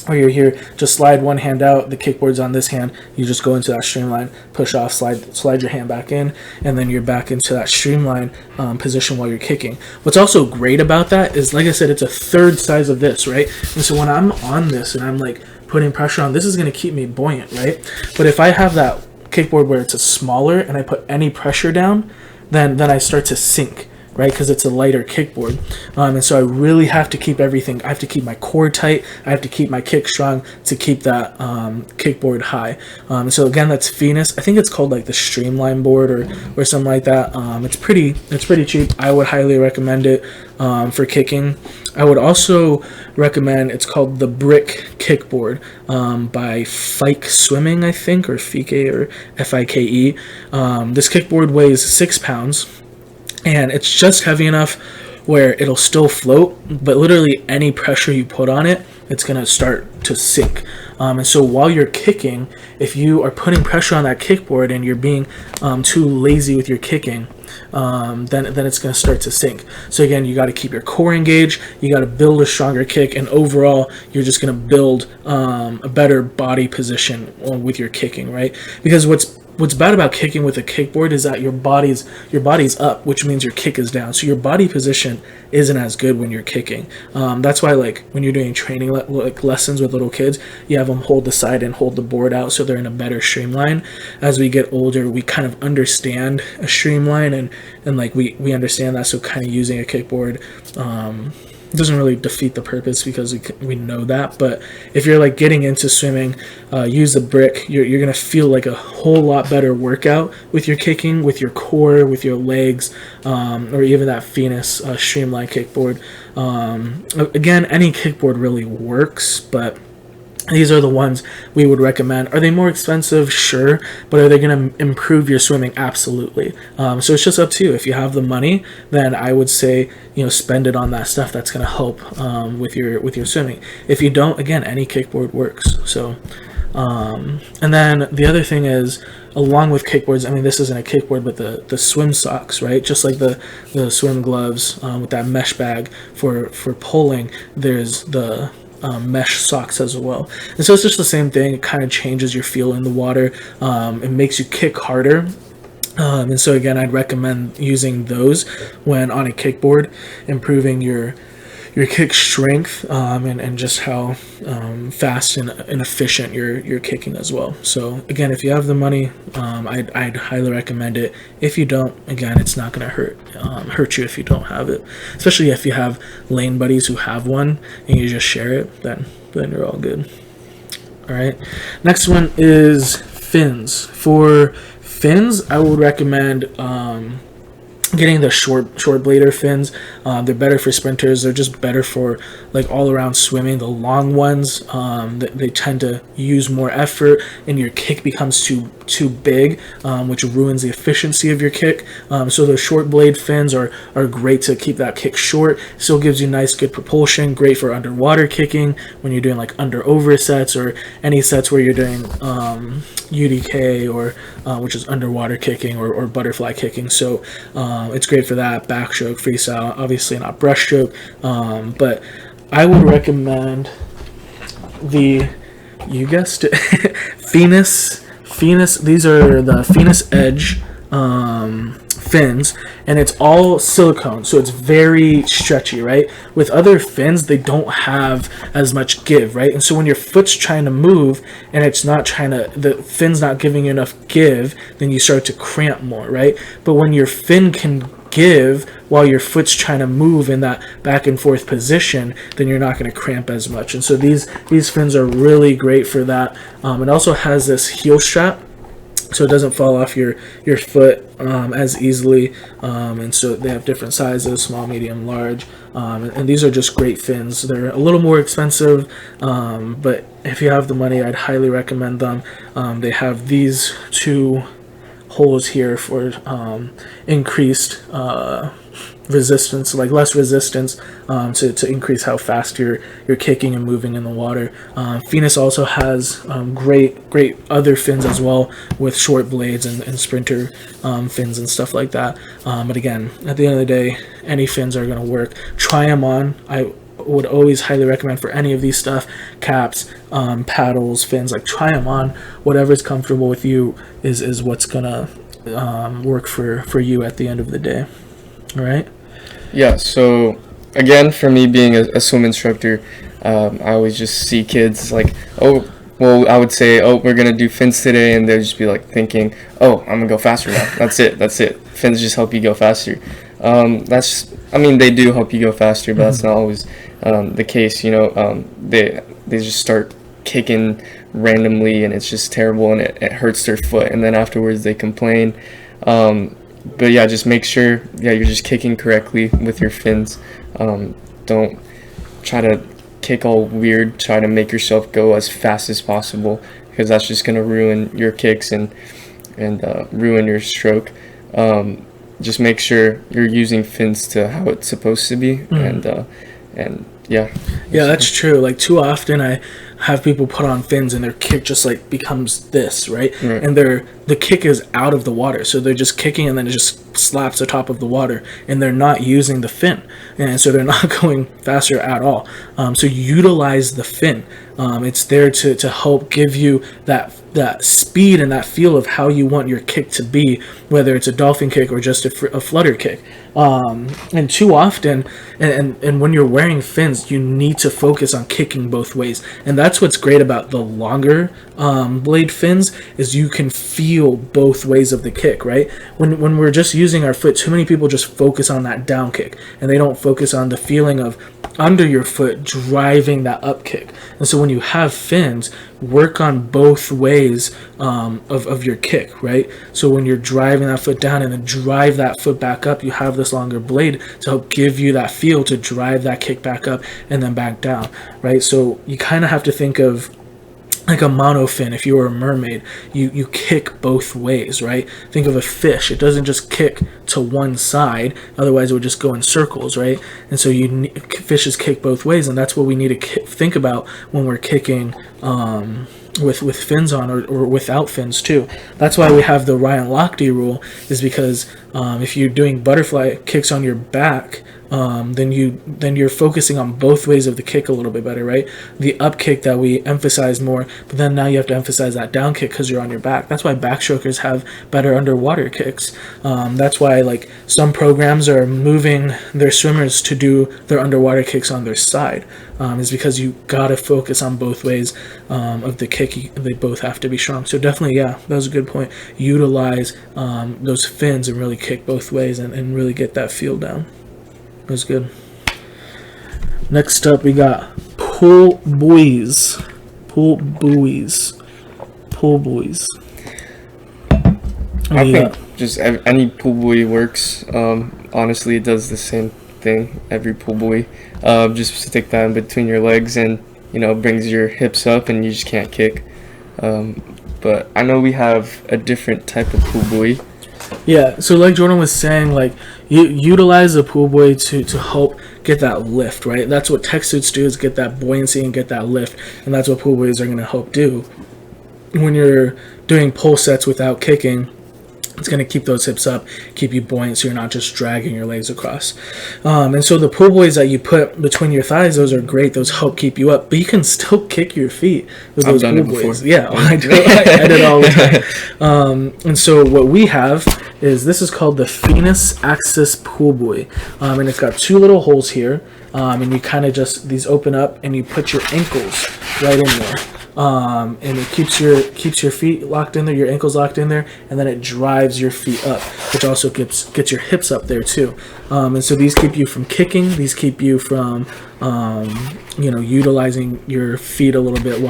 or you're here, just slide one hand out, the kickboard's on this hand, you just go into that streamline, push off, slide your hand back in, and then you're back into that streamline position while you're kicking. What's also great about that is, like I said, it's a third size of this, right? And so when I'm on this and I'm like putting pressure on, this is going to keep me buoyant, right? But if I have that kickboard where it's a smaller and I put any pressure down, then I start to sink, right? Because it's a lighter kickboard. And so I really have to keep everything. I have to keep my core tight. I have to keep my kick strong to keep that kickboard high. So again, that's Venus. I think it's called like the Streamline board or something like that. It's pretty cheap. I would highly recommend it for kicking. I would also recommend, it's called the Brick Kickboard by Fike Swimming, I think, or Fike or Fike. This kickboard weighs 6 pounds. And it's just heavy enough where it'll still float, but literally any pressure you put on it, it's going to start to sink. And so while you're kicking, if you are putting pressure on that kickboard and you're being too lazy with your kicking, then it's going to start to sink. So again, you got to keep your core engaged, you got to build a stronger kick, and overall, you're just going to build a better body position with your kicking, right? Because what's bad about kicking with a kickboard is that your body's up, which means your kick is down. So your body position isn't as good when you're kicking. That's why, like, when you're doing training lessons with little kids, you have them hold the side and hold the board out so they're in a better streamline. As we get older, we kind of understand a streamline and like we understand that. So kind of using a kickboard doesn't really defeat the purpose because we know that. But if you're like getting into swimming, use the Brick. You're gonna feel like a whole lot better workout with your kicking, with your core, with your legs, or even that Venus Streamline kickboard. Again, any kickboard really works, but these are the ones we would recommend. Are they more expensive? Sure. But are they going to improve your swimming? Absolutely. So it's just up to you. If you have the money, then I would say, spend it on that stuff that's going to help with your swimming. If you don't, again, any kickboard works. So, and then the other thing is, along with kickboards, I mean, this isn't a kickboard, but the swim socks, right? Just like the swim gloves with that mesh bag for pulling, there's the mesh socks as well. And so it's just the same thing. It kind of changes your feel in the water. It makes you kick harder. And so again, I'd recommend using those when on a kickboard, improving your kick strength and just how fast and efficient you're kicking as well. So again, if you have the money, I'd highly recommend it. If you don't, again, it's not going to hurt you if you don't have it. Especially if you have lane buddies who have one and you just share it, then you're all good. All right. Next one is fins. For fins, I would recommend getting the short blader fins. They're better for sprinters. They're just better for like all around swimming. The long ones, they tend to use more effort and your kick becomes too big, which ruins the efficiency of your kick. So the short blade fins are great to keep that kick short. Still gives you nice, good propulsion. Great for underwater kicking when you're doing like under over sets or any sets where you're doing UDK or which is underwater kicking or butterfly kicking. So it's great for that. Backstroke, freestyle, obviously not breaststroke, but I would recommend you guessed it, Venus. These are the Venus Edge fins, and it's all silicone, so it's very stretchy, right? With other fins, they don't have as much give, right? And so when your foot's trying to move and it's not the fin's not giving you enough give, then you start to cramp more, right? But when your fin can give while your foot's trying to move in that back and forth position, then you're not going to cramp as much. And so these fins are really great for that. It also has this heel strap, so it doesn't fall off your foot as easily. And so they have different sizes, small, medium, large. And these are just great fins. They're a little more expensive, but if you have the money, I'd highly recommend them. They have these two holes here for increased resistance, like less resistance, to increase how fast you're kicking and moving in the water. Venus also has great other fins as well with short blades and sprinter fins and stuff like that. But again, at the end of the day, any fins are going to work. Try them on. I would always highly recommend for any of these stuff, caps, paddles, fins, like try them on. Whatever's comfortable with you is what's gonna work for you at the end of the day. All right. Yeah. So again, for me being a swim instructor, I always just see kids like, oh, well, I would say, oh, we're gonna do fins today, and they'll just be like thinking, oh, I'm gonna go faster now. That's it. Fins just help you go faster. They do help you go faster, but that's not always the case. They just start kicking randomly, and it's just terrible, and it hurts their foot, and then afterwards they complain. But yeah, just make sure you're just kicking correctly with your fins. Don't try to kick all weird. Try to make yourself go as fast as possible, because that's just gonna ruin your kicks and ruin your stroke. Just make sure you're using fins to how it's supposed to be, and yeah. Yeah, that's true. Like too often I have people put on fins and their kick just like becomes this, right? And the kick is out of the water, so they're just kicking and then it just slaps the top of the water, and they're not using the fin, and so they're not going faster at all. So utilize the fin. It's there to help give you that speed and that feel of how you want your kick to be, whether it's a dolphin kick or just a flutter kick. And too often, and when you're wearing fins, you need to focus on kicking both ways. And that's what's great about the longer blade fins, is you can feel both ways of the kick, right? When we're just using our foot, too many people just focus on that down kick, and they don't focus on the feeling of under your foot driving that up kick. And so when you have fins, work on both ways of your kick, right? So when you're driving that foot down and then drive that foot back up, you have this longer blade to help give you that feel to drive that kick back up and then back down, right? So you kind of have to think of like a monofin. If you were a mermaid, you kick both ways, right? Think of a fish. It doesn't just kick to one side, otherwise it would just go in circles, right? And so fishes kick both ways, and that's what we need to think about when we're kicking with fins on or without fins too. That's why we have the Ryan Lochte rule, is because if you're doing butterfly kicks on your back, then you're focusing on both ways of the kick a little bit better, right? The up kick that we emphasize more, but then now you have to emphasize that down kick because you're on your back. That's why backstrokers have better underwater kicks. That's why like some programs are moving their swimmers to do their underwater kicks on their side, is because you gotta focus on both ways of the kick. They both have to be strong. So definitely, yeah, that was a good point. Utilize those fins and really kick both ways and really get that feel down. That was good. Next up, we got pull buoys. I think just any pull buoy works. Honestly, it does the same thing. Every pull buoy. Just stick that in between your legs, and brings your hips up, and you just can't kick. But I know we have a different type of pull buoy. Yeah, so like Jordan was saying, like you utilize the pull buoy to help get that lift, right? That's what tech suits do, is get that buoyancy and get that lift, and that's what pull buoys are going to help do. When you're doing pull sets without kicking, it's going to keep those hips up, keep you buoyant, so you're not just dragging your legs across. And so the pull buoys that you put between your thighs, those are great. Those help keep you up, but you can still kick your feet with those pull buoys. Yeah, I did it all the time. And so what we have is, this is called the Phoenix Axis Pull Buoy. And it's got two little holes here. And you kind of just, these open up, and you put your ankles right in there. And it keeps your feet locked in there, your ankles locked in there, and then it drives your feet up, which also gets your hips up there too. And so these keep you from kicking. These keep you from utilizing your feet a little bit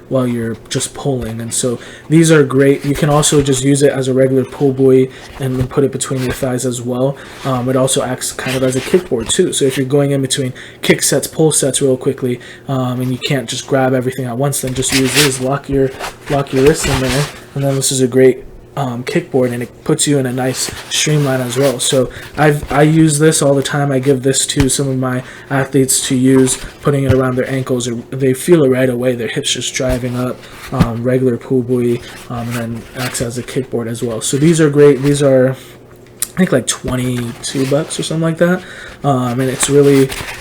while you're just pulling. And so these are great. You can also just use it as a regular pull buoy and then put it between your thighs as well. It also acts kind of as a kickboard too. So if you're going in between kick sets, pull sets real quickly, and you can't just grab everything at once, then just use this. Lock your wrists in there, and then this is a great kickboard, and it puts you in a nice streamline as well. So I use this all the time. I give this to some of my athletes to use, putting it around their ankles. They feel it right away. Their hips just driving up. Regular pull buoy, and then acts as a kickboard as well. So these are great. These are I think like $22 or something like that. And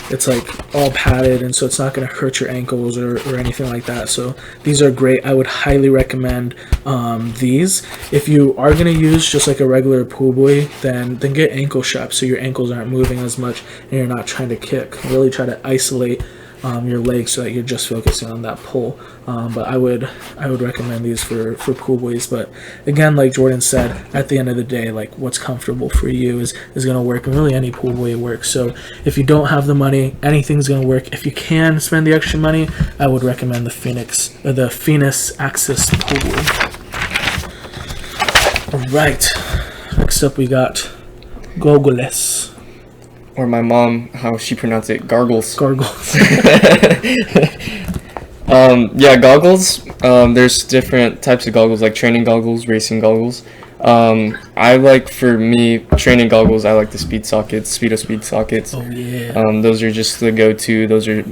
it's like all padded, and so it's not going to hurt your ankles or anything like that. So these are great. I would highly recommend these. If you are going to use just like a regular pool buoy, then get ankle straps so your ankles aren't moving as much and you're not trying to kick. Really try to isolate your legs so that you're just focusing on that pull. But I would recommend these for pool buoys. But again, like Jordan said, at the end of the day, like what's comfortable for you is going to work, and really any pool buoy works. So if you don't have the money, anything's going to work. If you can spend the extra money, I would recommend the Phoenix Axis pool buoy. All right, next up we got Goggles. Or my mom, how she pronounced it, gargles. Gargles. Yeah, goggles. There's different types of goggles, like training goggles, racing goggles. I like, for me, training goggles, I like the speed sockets, Speedo speed sockets. Oh, yeah. Those are just the go-to. Those are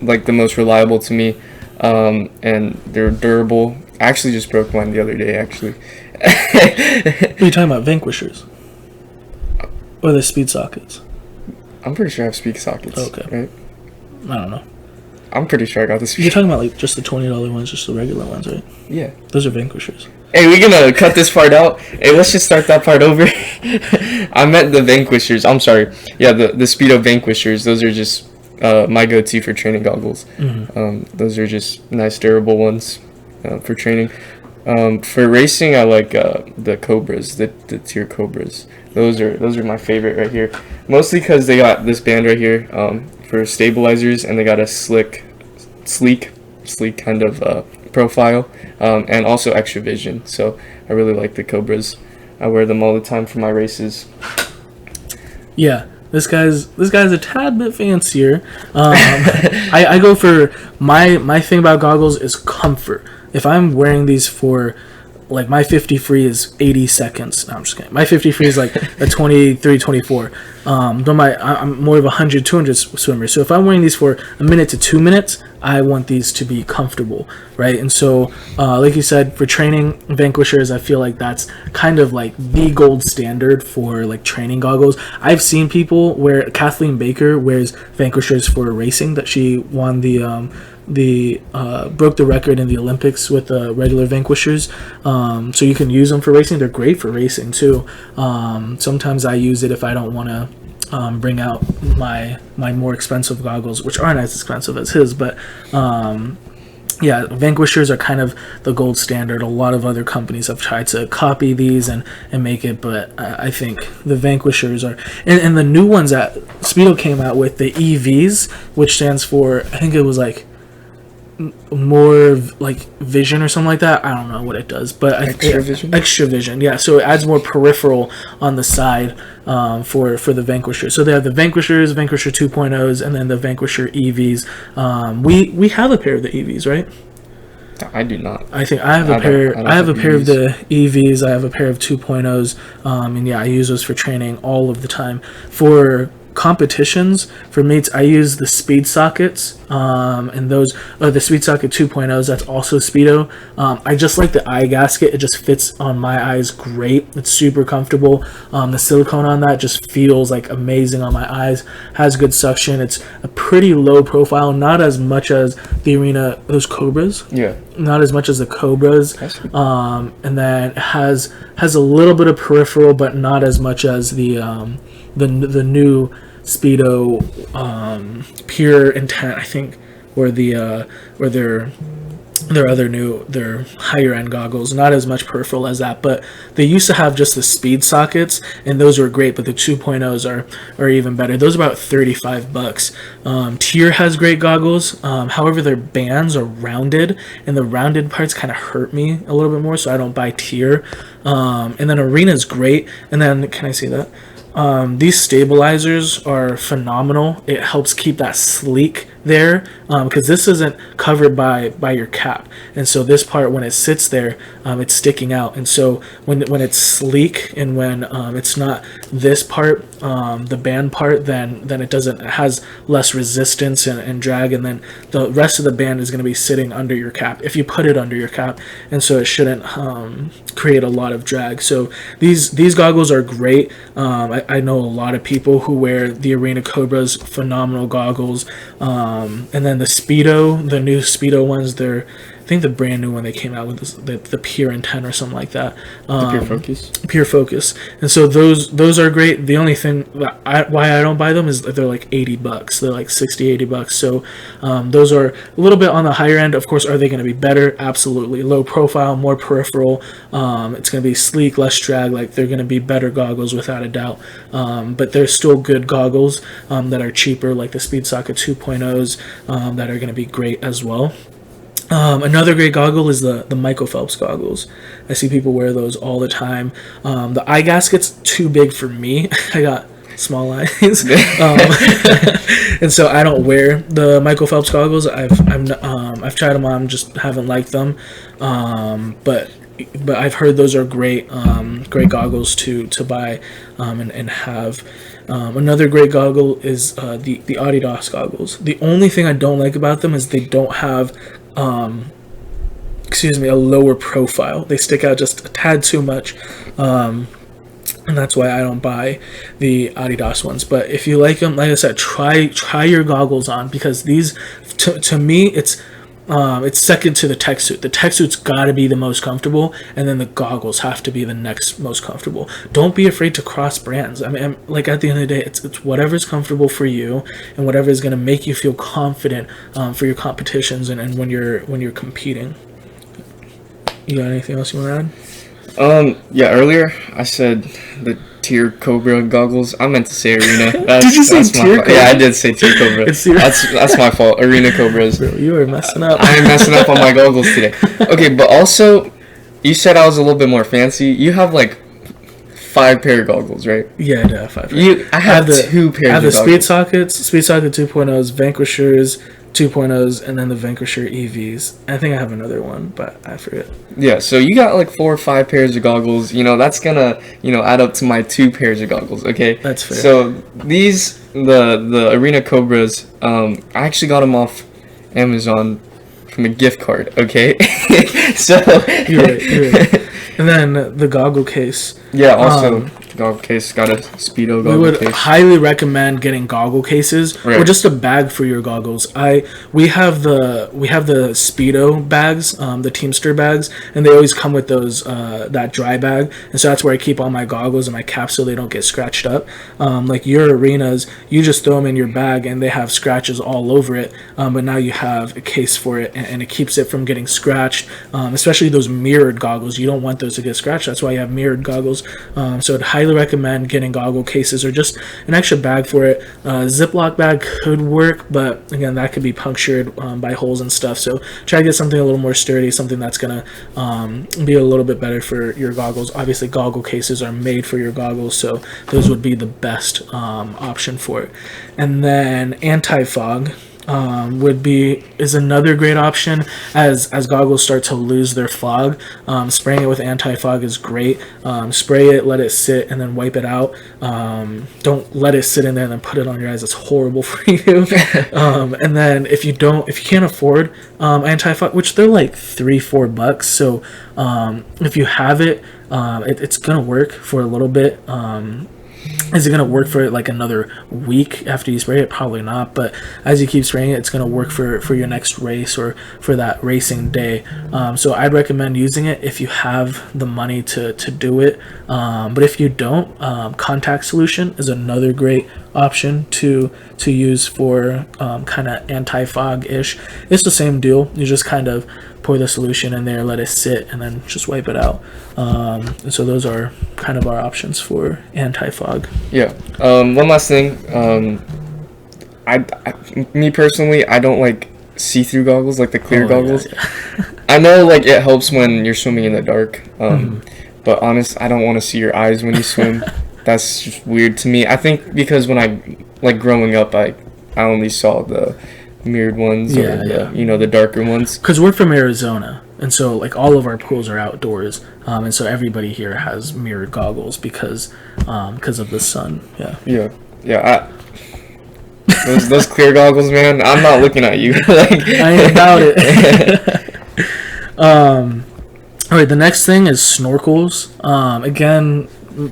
like the most reliable to me. And they're durable. I actually just broke one the other day, actually. What are you talking about, Vanquishers? Or the speed sockets? I'm pretty sure I have speed sockets. Okay. Right? I don't know. I'm pretty sure I got the speed. You're talking about like just the $20 ones, just the regular ones, right? Yeah. Those are Vanquishers. Hey, we're gonna cut this part out. Hey, let's just start that part over. I meant the Vanquishers. I'm sorry. Yeah, the Speedo Vanquishers. Those are just my go-to for training goggles. Mm-hmm. Those are just nice, durable ones for training. For racing, I like the Cobras, the Tier Cobras. Those are my favorite right here. Mostly because they got this band right here for stabilizers, and they got a sleek kind of profile, and also extra vision. So I really like the Cobras. I wear them all the time for my races. Yeah, this guy's a tad bit fancier. I go for my thing about goggles is comfort. If I'm wearing these for, like, my 50 free is 80 seconds. No, I'm just kidding. My 50 free is like a 23, 24. I'm more of a 100, 200 swimmer. So if I'm wearing these for a minute to 2 minutes, I want these to be comfortable, right? And so, like you said, for training Vanquishers, I feel like that's kind of like the gold standard for like training goggles. I've seen people where Kathleen Baker wears Vanquishers for racing, that she won broke the record in the Olympics with the regular Vanquishers. So you can use them for racing. They're great for racing too. Sometimes I use it if I don't want to bring out my more expensive goggles, which aren't as expensive as his, but yeah, Vanquishers are kind of the gold standard. A lot of other companies have tried to copy these and make it, but I think the Vanquishers are, and the new ones that Speedo came out with, the EVs, which stands for, I think it was like more like vision or something like that. I don't know what it does, but extra vision, yeah. So it adds more peripheral on the side for the Vanquisher. So they have the Vanquishers, Vanquisher 2.0s, and then the Vanquisher EVs. We have a pair of the EVs, right? I do not. I think I have a pair. I have a pair of the EVs. I have a pair of 2.0s, and yeah, I use those for training all of the time. For competitions, for mates, I use the speed sockets, and those are the speed socket 2.0s. That's also Speedo. I just like the eye gasket. It just fits on my eyes great. It's super comfortable. The silicone on that just feels like amazing on my eyes. Has good suction. It's a pretty low profile, not as much as the Arena, those Cobras. Yeah. Not as much as the Cobras. And then it has a little bit of peripheral, but not as much as the new Speedo Pure Intent, I think, or their higher end goggles. Not as much peripheral as that, but they used to have just the speed sockets, and those were great, but the 2.0s are even better. Those are about $35. Tier has great goggles, however their bands are rounded, and the rounded parts kind of hurt me a little bit more, so I don't buy Tier. And then Arena is great, and then, can I see that? These stabilizers are phenomenal. It helps keep that sleekness there, because this isn't covered by your cap, and so this part, when it sits there, it's sticking out. And so when it's sleek, and when it's not this part, the band part, then it has less resistance and drag, and then the rest of the band is going to be sitting under your cap if you put it under your cap, and so it shouldn't create a lot of drag. So these goggles are great. I know a lot of people who wear the Arena Cobras, phenomenal goggles, and then the new Speedo ones, I think the brand new one they came out with is the Pure Intent or something like that. Pure Focus. And so those are great. The only thing why I don't buy them is that they're like $80. They're like $60-$80. So those are a little bit on the higher end. Of course, are they going to be better? Absolutely. Low profile, more peripheral. It's going to be sleek, less drag. Like, they're going to be better goggles without a doubt. But they're still good goggles that are cheaper, like the SpeedSocket 2.0s, that are going to be great as well. Another great goggle is the Michael Phelps goggles. I see people wear those all the time. The eye gasket's too big for me. I got small eyes, and so I don't wear the Michael Phelps goggles. I've tried them on, just haven't liked them. But I've heard those are great goggles to buy and have. Another great goggle is the Adidas goggles. The only thing I don't like about them is they don't have a lower profile. They stick out just a tad too much, and that's why I don't buy the Adidas ones. But if you like them, like I said, try your goggles on, because these, to me, it's second to the tech suit. The tech suit's got to be the most comfortable, and then the goggles have to be the next most comfortable. Don't be afraid to cross brands. I mean, like, at the end of the day, it's whatever's comfortable for you, and whatever is going to make you feel confident for your competitions and when you're competing. You got anything else you want to add? Yeah. Earlier I said the Tier Cobra goggles. I meant to say Arena. Did you say Tier Cobra? Yeah, I did say Tier Cobra. That's my fault. Arena Cobras. Bro, you are messing up. I am messing up on my goggles today. Okay, but also, you said I was a little bit more fancy. You have like 5 pair of goggles, right? Yeah, I do have 5 pairs. I have 2 pairs. I have of the SpeedSocket 2.0s, Vanquishers 2.0s, and then the Vanquisher EVs. I think I have another one, but I forget. Yeah, so you got like 4 or 5 pairs of goggles. That's gonna add up to my 2 pairs of goggles. Okay, that's fair. So the Arena Cobras, I actually got them off Amazon from a gift card. Okay, so you're right. And then the goggle case. Yeah, also goggle case, got a Speedo goggle case. We would highly recommend getting goggle cases, or just a bag for your goggles. We have the Speedo bags, the Teamster bags, and they always come with those that dry bag, and so that's where I keep all my goggles and my caps so they don't get scratched up. Like your Arenas, you just throw them in your bag and they have scratches all over it, but now you have a case for it, and it keeps it from getting scratched. Especially those mirrored goggles, you don't want those to get scratched. That's why you have mirrored goggles. So I'd highly recommend getting goggle cases or just an extra bag for it. Ziploc bag could work, but again, that could be punctured by holes and stuff. So try to get something a little more sturdy, something that's gonna be a little bit better for your goggles. Obviously, goggle cases are made for your goggles, so those would be the best option for it. And then anti-fog is another great option as goggles start to lose their fog. Spraying it with anti-fog is great. Spray it, let it sit, and then wipe it out. Don't let it sit in there and then put it on your eyes. It's horrible for you. And then if you can't afford anti-fog, which they're like $3-4, so if you have it, it's gonna work for a little bit. Is it going to work for like another week after you spray it? Probably not, but as you keep spraying it, it's going to work for your next race or for that racing day. So I'd recommend using it if you have the money to do it. But if you don't, contact solution is another great option to use for kind of anti-fog-ish. It's the same deal. You just kind of pour the solution in there, let it sit, and then just wipe it out. And so those are kind of our options for anti-fog. Yeah. One last thing. Me personally, I don't like see-through goggles, like the clear goggles. Yeah. I know like it helps when you're swimming in the dark. But honest, I don't want to see your eyes when you swim. That's just weird to me. I think because when I like growing up, I only saw the mirrored ones Yeah, or yeah. the darker ones. Because we're from Arizona, and so like all of our pools are outdoors, and so everybody here has mirrored goggles because of the sun. Yeah. Those clear goggles, man. I'm not looking at you. I ain't about it. All right, the next thing is snorkels. Again,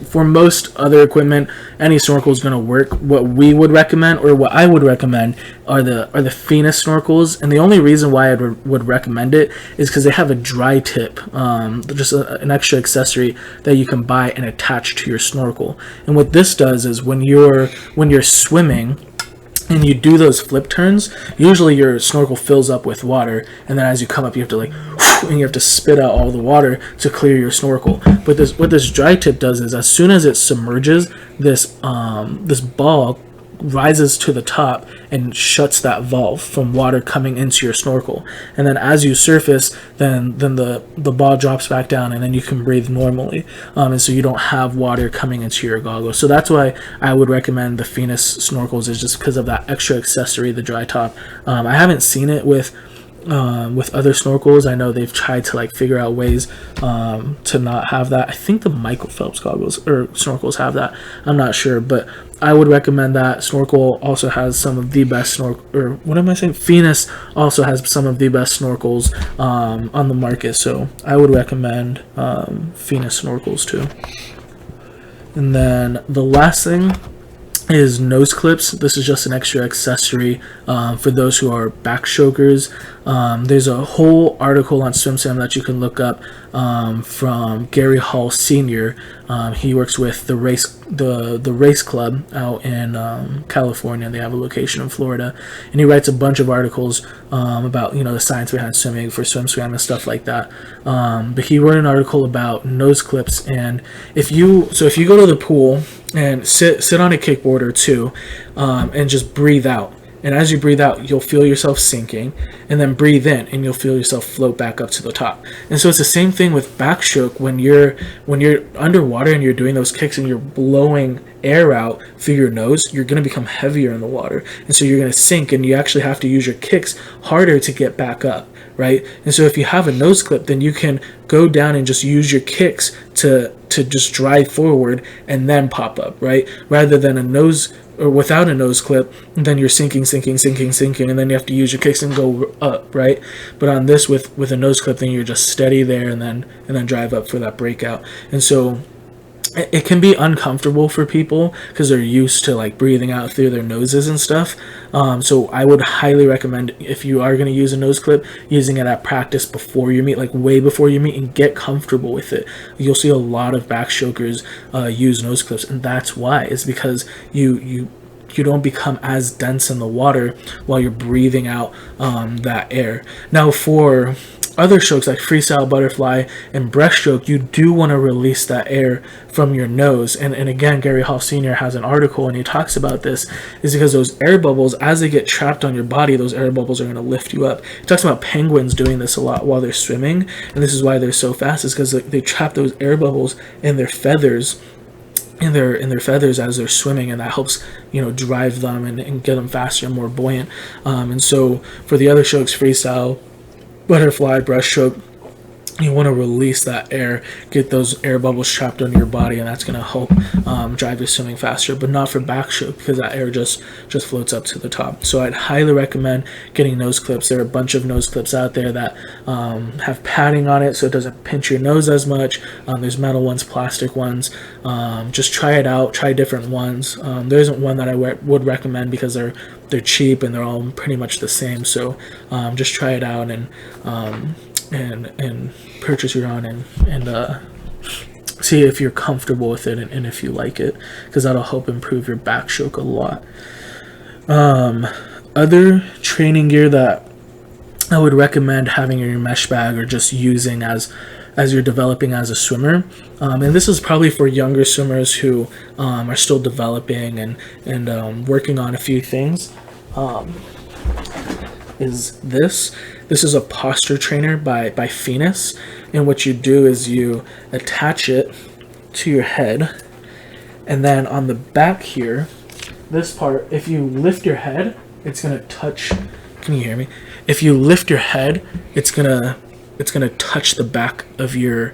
for most other equipment, any snorkel is going to work. What we would recommend, or what I would recommend, are the Phoenix snorkels. And the only reason why I would recommend it is because they have a dry tip, just an extra accessory that you can buy and attach to your snorkel. And what this does is when you're swimming and you do those flip turns, usually your snorkel fills up with water, and then as you come up, you have to and you have to spit out all the water to clear your snorkel. But what this dry tip does is, as soon as it submerges, this ball rises to the top and shuts that valve from water coming into your snorkel. And then as you surface, then the ball drops back down, and then you can breathe normally. And so you don't have water coming into your goggles. So that's why I would recommend the Phoenix snorkels, is just because of that extra accessory, the dry top. I haven't seen it with other snorkels. I know they've tried to figure out ways to not have that. I think the Michael Phelps goggles or snorkels have that. I'm not sure, but I would recommend that. Snorkel also has some of the best Phoenix also has some of the best snorkels on the market. So I would recommend Phoenix snorkels too. And then the last thing is nose clips. This is just an extra accessory for those who are backstrokers. There's a whole article on SwimSam that you can look up from Gary Hall Sr. He works with the race club out in California. They have a location in Florida, and he writes a bunch of articles about the science behind swimming for SwimSwam and stuff like that. But he wrote an article about nose clips, and if you go to the pool and sit on a kickboard or two, and just breathe out. And as you breathe out, you'll feel yourself sinking, and then breathe in, and you'll feel yourself float back up to the top. And so it's the same thing with backstroke. When you're underwater and you're doing those kicks and you're blowing air out through your nose, you're going to become heavier in the water, and so you're going to sink, and you actually have to use your kicks harder to get back up, right? And so if you have a nose clip, then you can go down and just use your kicks to just drive forward and then pop up, right? Rather than without a nose clip, then you're sinking, and then you have to use your kicks and go up, right? But on this, with a nose clip, then you're just steady there and then drive up for that breakout. And so it can be uncomfortable for people because they're used to breathing out through their noses and stuff. So I would highly recommend, if you are going to use a nose clip, using it at practice before you meet, way before you meet, and get comfortable with it. You'll see a lot of backstrokers use nose clips, and that's why. It's because you don't become as dense in the water while you're breathing out that air. Now, for other strokes like freestyle, butterfly, and breaststroke, you do want to release that air from your nose. And again, Gary Hall Sr. has an article, and he talks about this, is because those air bubbles, as they get trapped on your body, those air bubbles are going to lift you up. He talks about penguins doing this a lot while they're swimming, and this is why they're so fast, is because they trap those air bubbles in their feathers in their feathers as they're swimming, and that helps drive them and get them faster and more buoyant. And so for the other strokes, freestyle, butterfly, breaststroke, you want to release that air, get those air bubbles trapped under your body, and that's going to help drive your swimming faster. But not for backstroke, because that air just floats up to the top. So I'd highly recommend getting nose clips. There are a bunch of nose clips out there that have padding on it, so it doesn't pinch your nose as much. There's metal ones, plastic ones. Just try it out. Try different ones. There isn't one that I would recommend because they're cheap and they're all pretty much the same. So just try it out and purchase your own and see if you're comfortable with it and if you like it, because that'll help improve your backstroke a lot. Other training gear that I would recommend having in your mesh bag or just using as you're developing as a swimmer, and this is probably for younger swimmers who are still developing and working on a few things, is this. This is a posture trainer by Phoenix, and what you do is you attach it to your head, and then on the back here, this part, if you lift your head, it's going to touch can you hear me? If you lift your head, it's gonna touch the back of your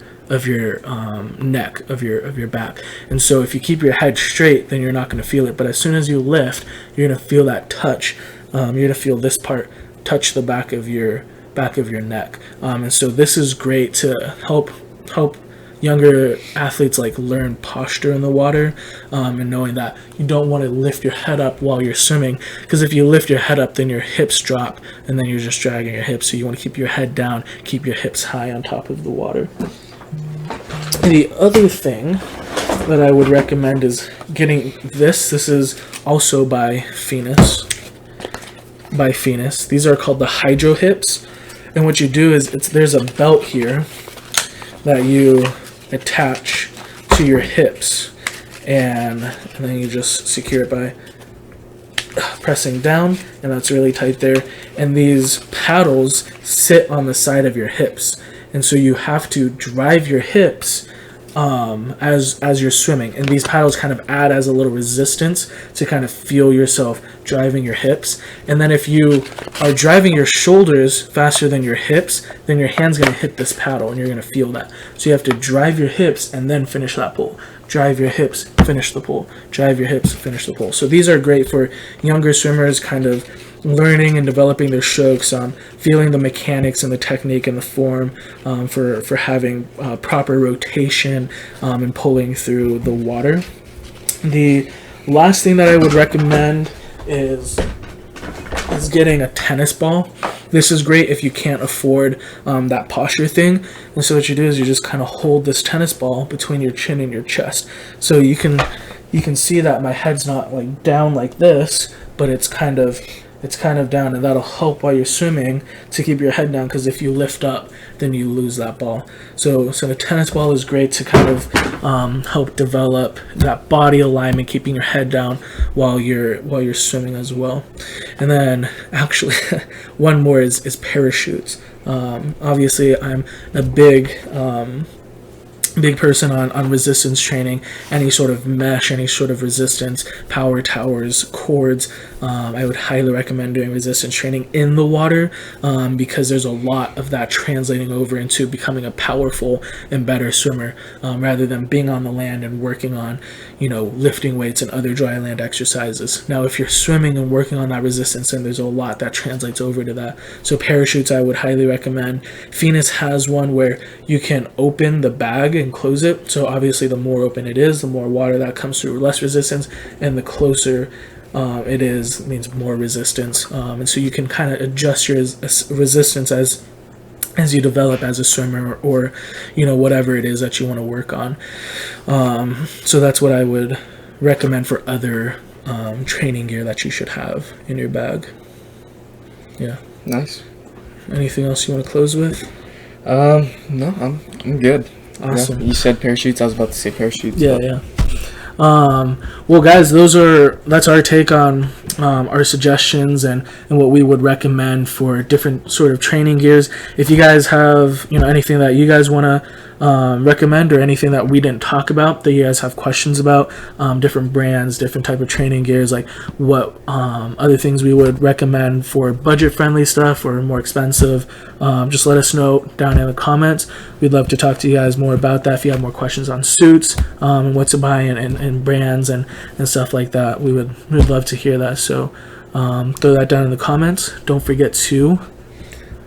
neck, of your back. And so if you keep your head straight, then you're not going to feel it. But as soon as you lift, you're going to feel that touch. You're going to feel this part touch the back of your neck. And so this is great to help younger athletes like learn posture in the water, and knowing that you don't want to lift your head up while you're swimming, because if you lift your head up, then your hips drop and then you're just dragging your hips. So you want to keep your head down, keep your hips high on top of the water. The other thing that I would recommend is getting this. This is also by Phoenix. These are called the Hydro Hips. And what you do is there's a belt here that you attach to your hips, and then you just secure it by pressing down, and that's really tight there. And these paddles sit on the side of your hips, and so you have to drive your hips as you're swimming, and these paddles kind of add as a little resistance to kind of feel yourself driving your hips. And then if you are driving your shoulders faster than your hips, then your hand's going to hit this paddle and you're going to feel that. So you have to drive your hips and then finish that pull. Drive your hips, finish the pull. Drive your hips, finish the pull. So these are great for younger swimmers, kind of learning and developing their strokes, feeling the mechanics and the technique and the form, for having proper rotation and pulling through the water. The last thing that I would recommend is getting a tennis ball. This is great if you can't afford that posture thing. And so what you do is you just kind of hold this tennis ball between your chin and your chest. So you can see that my head's not like down like this, but it's kind of down, and that'll help while you're swimming to keep your head down, because if you lift up, then you lose that ball. So the tennis ball is great to kind of help develop that body alignment, keeping your head down while you're swimming as well. And then actually one more is parachutes. Obviously I'm a big person on resistance training. Any sort of mesh, any sort of resistance, power towers, cords, I would highly recommend doing resistance training in the water, because there's a lot of that translating over into becoming a powerful and better swimmer, rather than being on the land and working on lifting weights and other dry land exercises. Now if you're swimming and working on that resistance, then there's a lot that translates over to that. So parachutes I would highly recommend. Phoenix has one where you can open the bag and close it. So obviously the more open it is, the more water that comes through, less resistance, and the closer it is means more resistance. And so you can kind of adjust your resistance as you develop as a swimmer, or whatever it is that you want to work on. So that's what I would recommend for other training gear that you should have in your bag. Yeah. Nice. Anything else you want to close with? No, I'm good. Awesome. Yeah, you said parachutes. I was about to say parachutes. Yeah. Well, guys, that's our take on our suggestions and what we would recommend for different sort of training gears. If you guys have anything that you guys want to recommend, or anything that we didn't talk about that you guys have questions about, different brands, different type of training gears, like what other things we would recommend for budget friendly stuff or more expensive, just let us know down in the comments. We'd love to talk to you guys more about that. If you have more questions on suits and what to buy and brands and stuff like that, we'd love to hear that. So throw that down in the comments. Don't forget to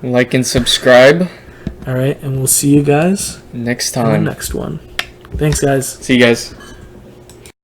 like and subscribe. All right, and we'll see you guys next time. in the next one. Thanks, guys. See you guys.